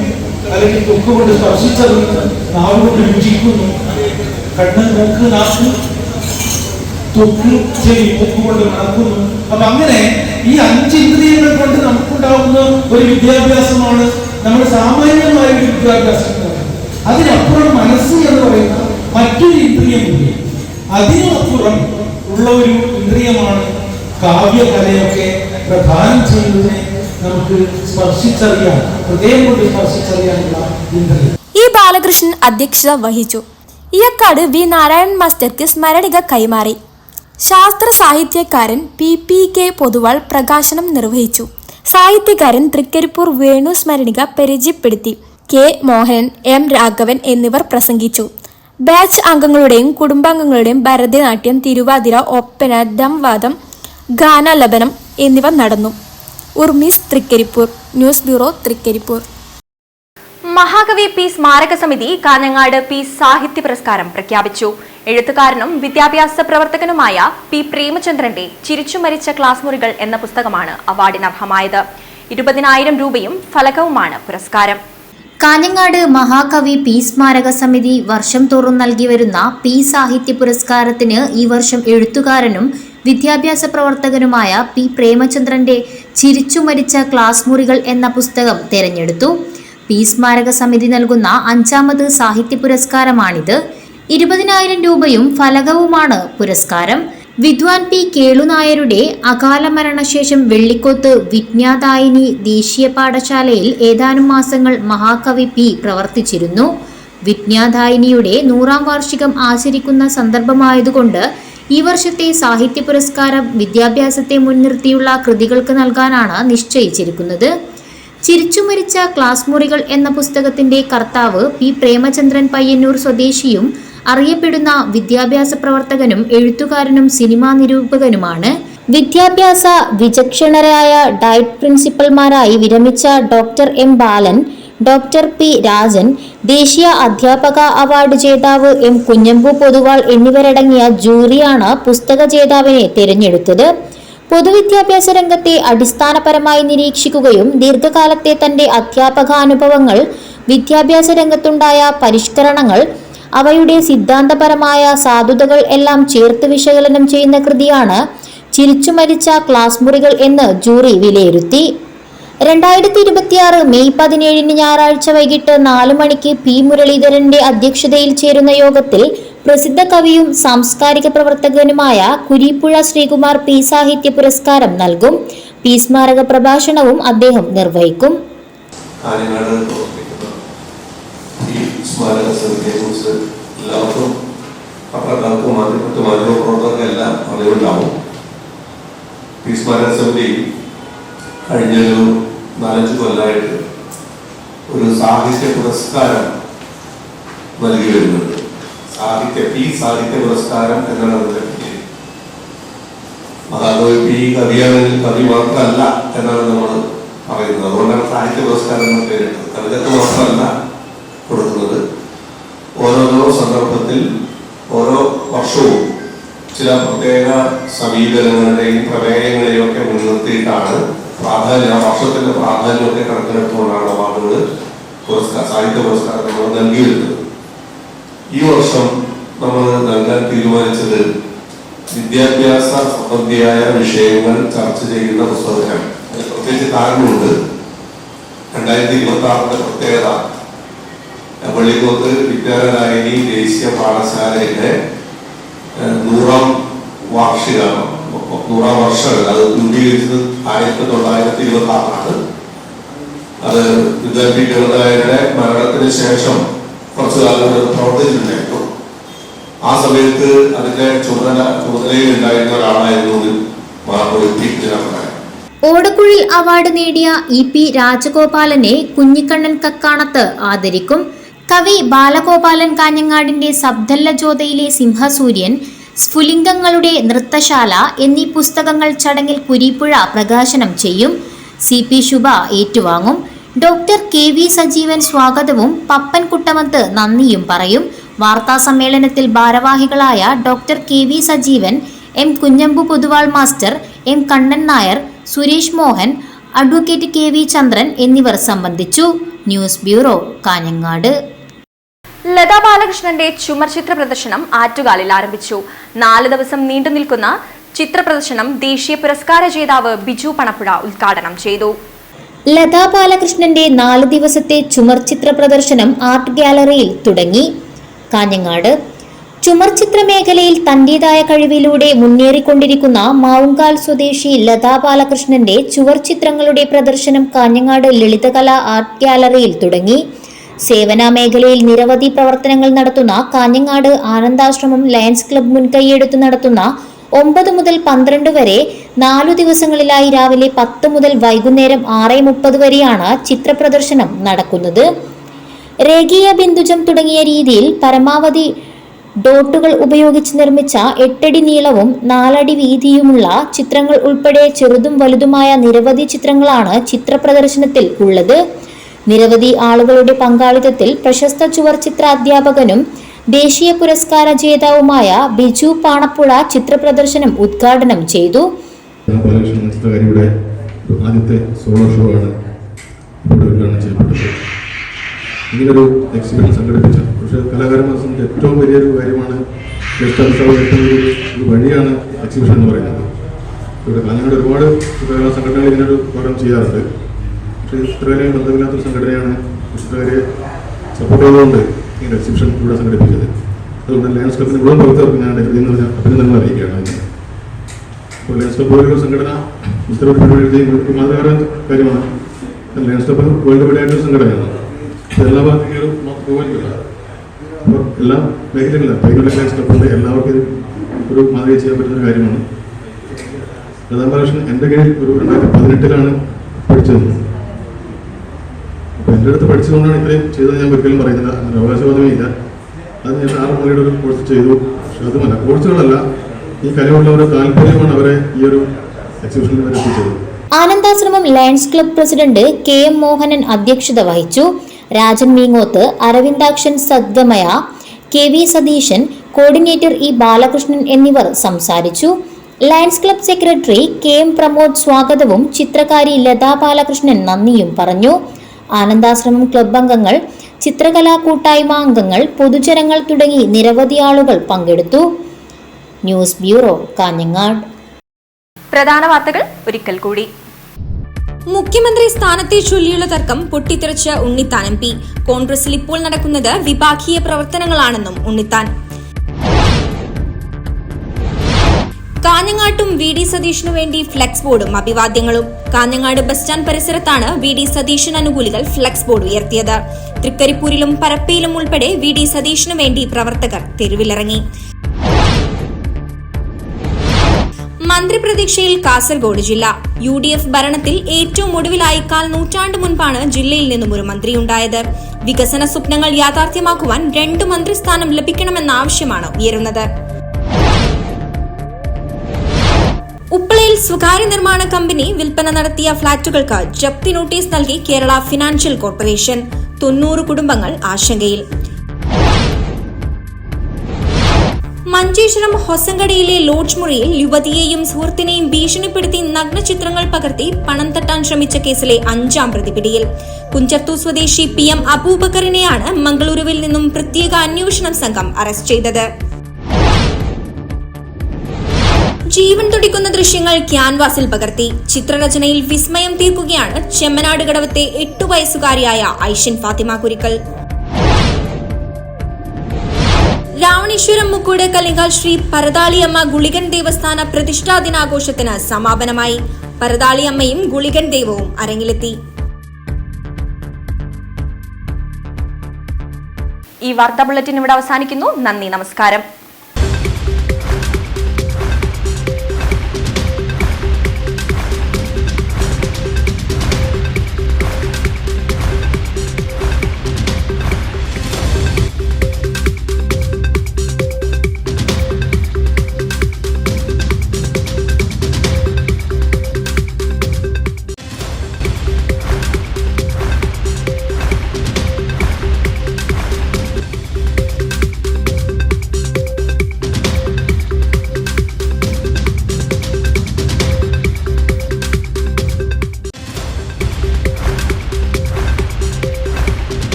അല്ലെങ്കിൽ തൊക്ക് കൊണ്ട് സ്പർശിച്ചറിയുന്നു, നാവ് കൊണ്ട് രുചിക്കുന്നു, കണ്ണ്, മൂക്ക്, നാക്ക്, തൊക്ക്, ചെവി, മൂക്ക് കൊണ്ട് നടക്കുന്നു. അപ്പൊ അങ്ങനെ ഈ 5 ഇന്ദ്രിയങ്ങൾ കൊണ്ട് നമുക്കുണ്ടാകുന്ന ഒരു വിദ്യാഭ്യാസമാണ് നമ്മൾ സാമാന്യമായ ഒരു വിദ്യാഭ്യാസം എന്ന് പറയുന്നത്. അതിനപ്പുറം മനസ്സ് എന്ന് പറയുന്ന മറ്റൊരു ഇന്ദ്രിയമില്ല. അതിനപ്പുറം ഉള്ള ഒരു ഇന്ദ്രിയമാണ് കാവ്യകലയൊക്കെ പ്രധാനം ചെയ്യുന്നതിനെ നമുക്ക് സ്പർശിച്ചറിയാൻ, ഹൃദയം കൊണ്ട് സ്പർശിച്ചറിയാനുള്ള ഇന്ദ്രിയം. ഈ ബാലകൃഷ്ണൻ അധ്യക്ഷത വഹിച്ചു. ഇയക്കാട് വി നാരായണൻ മാസ്റ്റർക്ക് സ്മരണിക കൈമാറി. ശാസ്ത്ര സാഹിത്യകാരൻ PPK പൊതുവാൾ പ്രകാശനം നിർവഹിച്ചു. സാഹിത്യകാരൻ തൃക്കരിപ്പൂർ വേണു സ്മരണിക പരിചയപ്പെടുത്തി. K മോഹനൻ, M രാഘവൻ എന്നിവർ പ്രസംഗിച്ചു. ബാച്ച് അംഗങ്ങളുടെയും കുടുംബാംഗങ്ങളുടെയും ഭരതനാട്യം, തിരുവാതിര, ഒപ്പന, ദംവാദം, ഗാനാലപനം എന്നിവ നടന്നു. ഉർമീസ്, തൃക്കരിപ്പൂർ. News bureau, Thrikaripur. മഹാകവി പി സ്മാരക സമിതി കാഞ്ഞങ്ങാട് പി സാഹിത്യ പുരസ്കാരം പ്രഖ്യാപിച്ചു. എഴുത്തുകാരനും വിദ്യാഭ്യാസ പ്രവർത്തകനുമായ പി പ്രേമചന്ദ്രന്റെ ചിരിച്ചു മരിച്ച ക്ലാസ് മുറികൾ എന്ന പുസ്തകമാണ് അവാർഡിനർഹമായത്. 20,000 രൂപയും ഫലകവുമാണ് പുരസ്കാരം. കാഞ്ഞങ്ങാട് മഹാകവി പി സ്മാരക സമിതി വർഷം തോറും നൽകി വരുന്ന പി സാഹിത്യ പുരസ്കാരത്തിന് ഈ വർഷം എഴുത്തുകാരനും വിദ്യാഭ്യാസ പ്രവർത്തകനുമായ പി പ്രേമചന്ദ്രന്റെ ചിരിച്ചു മരിച്ച ക്ലാസ് മുറികൾ എന്ന പുസ്തകം തെരഞ്ഞെടുത്തു. പി സ്മാരക സമിതി നൽകുന്ന 5ാമത് സാഹിത്യ പുരസ്കാരമാണിത്. 20,000 രൂപയും ഫലകവുമാണ് പുരസ്കാരം. വിദ്വാൻ പി കേളുനായരുടെ അകാല മരണശേഷം വെള്ളിക്കോത്ത് വിജ്ഞാതായിനി ദേശീയ പാഠശാലയിൽ ഏതാനും മാസങ്ങൾ മഹാകവി പി പ്രവർത്തിച്ചിരുന്നു. വിജ്ഞാതായിനിയുടെ 100ാം വാർഷികം ആചരിക്കുന്ന സന്ദർഭമായതുകൊണ്ട് ഈ വർഷത്തെ സാഹിത്യ പുരസ്കാരം വിദ്യാഭ്യാസത്തെ മുൻനിർത്തിയുള്ള കൃതികൾക്ക് നൽകാനാണ് നിശ്ചയിച്ചിരിക്കുന്നത്. ചിരിച്ചുമരിച്ച ക്ലാസ് മുറികൾ എന്ന പുസ്തകത്തിന്റെ കർത്താവ് പി പ്രേമചന്ദ്രൻ പയ്യന്നൂർ സ്വദേശിയും അറിയപ്പെടുന്ന വിദ്യാഭ്യാസ പ്രവർത്തകനും എഴുത്തുകാരനും സിനിമാ നിരൂപകനുമാണ്. വിദ്യാഭ്യാസ വിചക്ഷണരായ ഡയറ്റ് പ്രിൻസിപ്പൽമാരായി വിരമിച്ച ഡോക്ടർ M ബാലൻ, ഡോക്ടർ P രാജൻ, ദേശീയ അധ്യാപക അവാർഡ് ജേതാവ് M കുഞ്ഞമ്പു പൊതുവാൾ എന്നിവരടങ്ങിയ ജൂറിയാണ് പുസ്തക ജേതാവിനെ തിരഞ്ഞെടുത്തത്. പൊതുവിദ്യാഭ്യാസ രംഗത്തെ അടിസ്ഥാനപരമായി നിരീക്ഷിക്കുകയും ദീർഘകാലത്തെ തന്റെ അധ്യാപകാനുഭവങ്ങൾ, വിദ്യാഭ്യാസ രംഗത്തുണ്ടായ പരിഷ്കരണങ്ങൾ, അവയുടെ സിദ്ധാന്തപരമായ സാധുതകൾ എല്ലാം ചേർത്ത് വിശകലനം ചെയ്യുന്ന കൃതിയാണ് ചിരിച്ചു മരിച്ച ക്ലാസ് മുറികൾ എന്ന് ജൂറി വിലയിരുത്തി. 2026 മെയ് 17 ഞായറാഴ്ച വൈകിട്ട് 4 മണിക്ക് P മുരളീധരന്റെ അധ്യക്ഷതയിൽ ചേരുന്ന യോഗത്തിൽ പ്രസിദ്ധ കവിയും സാംസ്കാരിക പ്രവർത്തകനുമായ കുരീപ്പുഴ ശ്രീകുമാർ P സാഹിത്യ പുരസ്കാരം നൽകും. P സ്മാരക പ്രഭാഷണവും അദ്ദേഹം നിർവഹിക്കും. സ്മാരക സമിതിയെക്കുറിച്ച് എല്ലാവർക്കും പത്രക്കാർക്കും മാധ്യമപ്രവർത്തകർക്കെല്ലാം അറിവുണ്ടാവും. ഈ സ്മാരക സമിതി കഴിഞ്ഞൊരു 4-5 കൊല്ലമായിട്ട് ഒരു സാഹിത്യ പുരസ്കാരം നൽകി വരുന്നുണ്ട്. സാഹിത്യ പുരസ്കാരം എന്നാണ് അതിന്റെ പേര്. മഹാകവി പി കവിയാണെങ്കിൽ കവി മാത്രമല്ല എന്നാണ് നമ്മൾ പറയുന്നത്. അതുകൊണ്ടാണ് സാഹിത്യ പുരസ്കാരം എന്ന പേരിട്ടത്. കവിതയ്ക്ക് മാത്രമല്ല കൊടുക്കുന്നത്. ഓരോരോ സന്ദർഭത്തിൽ ഓരോ വർഷവും ചില പ്രത്യേക സമീപനങ്ങളുടെയും പ്രമേയങ്ങളെയും ഒക്കെ മുൻനിർത്തിയിട്ടാണ് വർഷത്തിന്റെ പ്രാധാന്യമൊക്കെ കണക്കിലെടുത്തുകൊണ്ടാണ് അവാർഡുകൾ സാഹിത്യ പുരസ്കാരം നമ്മൾ നൽകി വരുന്നത്. ഈ വർഷം നമ്മൾ നൽകാൻ തീരുമാനിച്ചത് വിദ്യാഭ്യാസ സംബന്ധിയായ വിഷയങ്ങൾ ചർച്ച ചെയ്യുന്ന പുസ്തകങ്ങൾ. അതിന് പ്രത്യേകിച്ച് കാരണമുണ്ട്. 2026 പ്രത്യേകത വെള്ളിക്കോത്ത് വിജ്ഞാനായിനി ദേശീയ പാഠശാലയുടെ 100ാം വാർഷികമാണ്. 100ാം വർഷമല്ല, അത് രൂപീകരിച്ചത് 1926 അത് വിദ്വാൻ പി കേളുനായരുടെ മരണത്തിന് ശേഷം കുറച്ചു കാലം പ്രവർത്തിച്ചിട്ടുണ്ടായിരുന്നു. ആ സമയത്ത് അതിന്റെ ചുമതലയിൽ ഉണ്ടായിരുന്ന ഒരാളായിരുന്നു മഹാകവി പി കേളുനായർ. ഓടക്കുഴിൽ അവാർഡ് നേടിയ EP രാജഗോപാലനെ കുഞ്ഞിക്കണ്ണൻ കക്കാണത്ത് ആദരിക്കും. കവി ബാലഗോപാലൻ കാഞ്ഞങ്ങാടിന്റെ സബ്ദല്ല ജ്യോതയിലെ സിംഹസൂര്യൻ, സ്ഫുലിംഗങ്ങളുടെ നൃത്തശാല എന്നീ പുസ്തകങ്ങൾ ചടങ്ങിൽ കുരീപ്പുഴ പ്രകാശനം ചെയ്യും. CP ശുഭ ഏറ്റുവാങ്ങും. ഡോക്ടർ KV സജീവൻ സ്വാഗതവും പപ്പൻ കുട്ടമത്ത് നന്ദിയും പറയും. വാർത്താ സമ്മേളനത്തിൽ ഭാരവാഹികളായ doctor KV Sajeevan, M Kunhambu Poduval master, M Kannan Nair, Suresh Mohan, advocate KV Chandran എന്നിവർ സംബന്ധിച്ചു. News bureau, Kanhangad. ലതാ ബാലകൃഷ്ണന്റെ ചുമർ ചിത്ര പ്രദർശനം ആറ്റുകാലിൽ ആരംഭിച്ചു. 4 ദിവസം നീണ്ടു നിൽക്കുന്ന ചിത്ര പ്രദർശനം ദേശീയ പുരസ്കാര ജേതാവ് ബിജു പണപ്പുഴ ഉദ്ഘാടനം ചെയ്തു. ലതാ ബാലകൃഷ്ണന്റെ 4 ദിവസത്തെ ചുമർ ചിത്ര പ്രദർശനം ആർട്ട് ഗാലറിയിൽ തുടങ്ങി. കാഞ്ഞങ്ങാട് ചുമർ ചിത്ര മേഖലയിൽ തന്റേതായ കഴിവിലൂടെ മുന്നേറിക്കൊണ്ടിരിക്കുന്ന മാവുങ്കാൽ സ്വദേശി ലതാ ബാലകൃഷ്ണന്റെ ചുവർ ചിത്രങ്ങളുടെ പ്രദർശനം കാഞ്ഞങ്ങാട് ലളിതകലാ ആർട്ട് ഗാലറിയിൽ തുടങ്ങി. സേവന മേഖലയിൽ നിരവധി പ്രവർത്തനങ്ങൾ നടത്തുന്ന കാഞ്ഞങ്ങാട് ആനന്ദാശ്രമം ലയൺസ് ക്ലബ്ബ് മുൻകൈയെടുത്ത് നടത്തുന്ന 9 മുതൽ 12 വരെ 4 ദിവസങ്ങളിലായി രാവിലെ 10 മുതൽ വൈകുന്നേരം 6:30 വരെയാണ് ചിത്ര പ്രദർശനം നടക്കുന്നത്. രേഖീയ ബിന്ദുജം തുടങ്ങിയ രീതിയിൽ പരമാവധി ഡോട്ടുകൾ ഉപയോഗിച്ച് നിർമ്മിച്ച 8 അടി നീളവും 4 അടി വീതിയുമുള്ള ചിത്രങ്ങൾ ഉൾപ്പെടെ ചെറുതും വലുതുമായ നിരവധി ചിത്രങ്ങളാണ് ചിത്ര പ്രദർശനത്തിൽ ഉള്ളത്. നിരവധി ആളുകളുടെ പങ്കാളിത്തത്തിൽ പ്രശസ്ത ചുവർ ചിത്ര അധ്യാപകനും ദേശീയ പുരസ്കാര ജേതാവുമായ ബിജു പാണപ്പുഴ ചിത്ര പ്രദർശനം ഉദ്ഘാടനം ചെയ്തു. ആദ്യത്തെ സോളോ ഷോ ആണ് ഉദ്ഘാടനം ചെയ്യപ്പെട്ടത്. ഇങ്ങനൊരു എക്സിബിഷൻ സംഘടിപ്പിച്ച പക്ഷേ കലാകാരന്മാരെ സംബന്ധിച്ച് ഏറ്റവും വലിയൊരു കാര്യമാണ് ഏറ്റവും ഒരു വഴിയാണ് എക്സിബിഷൻ എന്ന് പറയുന്നത്. ഇവിടെ കാഞ്ഞങ്ങാട് ഒരുപാട് ചിത്രകലാ സംഘടനകൾ ഇങ്ങനൊരു പ്രോഗ്രാം ചെയ്യാറുണ്ട്. പക്ഷേ ചിത്രകലയും ബന്ധമില്ലാത്തൊരു സംഘടനയാണ് ചിത്രകലയെ സപ്പോർട്ട് ചെയ്തുകൊണ്ട് ഇങ്ങനെ എക്സിബിഷൻ ഇവിടെ സംഘടിപ്പിച്ചത്. അതുകൊണ്ട് ലയൺസ് ക്ലബിന് മുഴുവൻ പ്രവർത്തകർക്ക് ഞാൻ ഹൃദയം എന്ന് പറഞ്ഞാൽ അഭിനന്ദനങ്ങൾ അറിയിക്കുകയാണ്. അപ്പോൾ ലയൺസ് ക്ലബ് പോലുള്ള സംഘടന ഇത്തരം പരിപാടികൾ മാതൃകാപരമായ കാര്യമാണ്. ലയൺസ് ക്ലബ് വേൾഡ് വൈഡ് ആയിട്ടൊരു സംഘടനയാണ്. എല്ലാ ഭാഗത്തും പോകാനില്ല. അപ്പോൾ എല്ലാ മേഖലകളിലും ലയൺസ് ക്ലബിൻ്റെ എല്ലാവർക്കും ഒരു മാതൃക ചെയ്യാൻ പറ്റുന്ന കാര്യമാണ്. ലതാ ബാലകൃഷ്ണൻ എൻ്റെ കീഴിൽ ഒരു 2018 പഠിച്ചത്. അപ്പോൾ എൻ്റെ അടുത്ത് പഠിച്ചതുകൊണ്ടാണ് ഇത്രയും ചെയ്തത് ഞാൻ ഒരിക്കലും പറയുന്നില്ല. അങ്ങനെ അവകാശവാദമേ ഇല്ല. അത് ഞാൻ 6 മണിയുടെ ഒരു കോഴ്സ് ചെയ്തു. പക്ഷെ അതുമല്ല, കോഴ്സുകളല്ല, ഈ കലയുള്ളവരുടെ താല്പര്യമാണ് അവരെ ഈ ഒരു എക്സിബിഷനിൽ വരെ എത്തിച്ചത്. Anandashram lions club president KM Mohanan അധ്യക്ഷത വഹിച്ചു. Rajan Meengoth, Aravindakshan Sadgamaya, KV Satheesan, coordinator E Balakrishnan എന്നിവർ സംസാരിച്ചു. Lions club secretary KM Pramod സ്വാഗതവും ചിത്രകാരി ലതാ ബാലകൃഷ്ണൻ നന്ദിയും പറഞ്ഞു. ആനന്ദാശ്രമം ക്ലബ്ബ് അംഗങ്ങൾ, ചിത്രകലാ കൂട്ടായ്മ അംഗങ്ങൾ, പൊതുജനങ്ങൾ തുടങ്ങി നിരവധി ആളുകൾ പങ്കെടുത്തു. News bureau, Kanhangad. പ്രധാന വാർത്തകൾ ഒരിക്കൽ കൂടി. മുഖ്യമന്ത്രി സ്ഥാനത്തെ ചൊല്ലിയുള്ള തർക്കം പൊട്ടിത്തെറിച്ച ഉണ്ണിത്താൻ MP. കോൺഗ്രസിൽ ഇപ്പോൾ നടക്കുന്നത് വിഭാഗീയ പ്രവർത്തനങ്ങളാണെന്നും ഉണ്ണിത്താൻ. കാഞ്ഞങ്ങാട്ടും VD സതീഷിനു വേണ്ടി ഫ്ലെക്സ് ബോർഡും അഭിവാദ്യങ്ങളും. കാഞ്ഞങ്ങാട് ബസ് സ്റ്റാൻഡ് പരിസരത്താണ് VD സതീശൻ അനുകൂലികൾ ഫ്ലെക്സ് ബോർഡ് ഉയർത്തിയത്. തൃക്കരിപ്പൂരിലും പരപ്പയിലും ഉൾപ്പെടെ VD സതീഷിനു വേണ്ടി പ്രവർത്തകർ തെരുവിലിറങ്ങി. മന്ത്രിപ്രതീക്ഷയിൽ കാസർഗോഡ് ജില്ല. UDF ഭരണത്തിൽ ഏറ്റവും ഒടുവിലായി 1/4 നൂറ്റാണ്ട് മുൻപാണ് ജില്ലയിൽ നിന്നും ഒരു മന്ത്രിയുണ്ടായത്. വികസന സ്വപ്നങ്ങൾ യാഥാർത്ഥ്യമാക്കുവാൻ 2 മന്ത്രിസ്ഥാനം ലഭിക്കണമെന്ന ആവശ്യമാണ് ഉയരുന്നത്. ഉപ്പളയിൽ സ്വകാര്യ നിർമ്മാണ കമ്പനി വിൽപ്പന നടത്തിയ ഫ്ളാറ്റുകൾക്ക് ജപ്തി നോട്ടീസ് നൽകി കേരള ഫിനാൻഷ്യൽ കോർപ്പറേഷൻ. 90 കുടുംബങ്ങൾ ആശങ്കയിൽ. മഞ്ചേശ്വരം ഹൊസങ്കടയിലെ ലോഡ്ജ് മുറിയിൽ യുവതിയെയും സുഹൃത്തിനെയും ഭീഷണിപ്പെടുത്തി നഗ്നചിത്രങ്ങൾ പകർത്തി പണം തട്ടാൻ ശ്രമിച്ച കേസിലെ 5ാം പ്രതി പിടിയിൽ. കുഞ്ചത്തൂർ സ്വദേശി PM അബൂബക്കറിനെയാണ് മംഗളൂരുവിൽ നിന്നും പ്രത്യേക അന്വേഷണ സംഘം അറസ്റ്റ് ചെയ്തത്. ജീവൻ തുടിക്കുന്ന ദൃശ്യങ്ങൾ ക്യാൻവാസിൽ പകർത്തി ചിത്രരചനയിൽ വിസ്മയം തീർക്കുകയാണ് ചെമ്മനാട് കടവത്തെ 8 വയസ്സുകാരിയായ ഐഷിൻ ഫാത്തിമ കുരിക്കൽ. രാവണീശ്വരം മുക്കൂട് കലിങ്കാൽ ശ്രീ പരതാളിയമ്മ ഗുളികൻ ദേവസ്ഥാന പ്രതിഷ്ഠാ ദിനാഘോഷത്തിന് സമാപനമായി. പരതാളിയമ്മയും ഗുളികൻ ദൈവവും അരങ്ങിലെത്തി. ഈ വാർത്താ ബുള്ളറ്റിൻ ഇവിടെ അവസാനിക്കുന്നു. നന്ദി, നമസ്കാരം.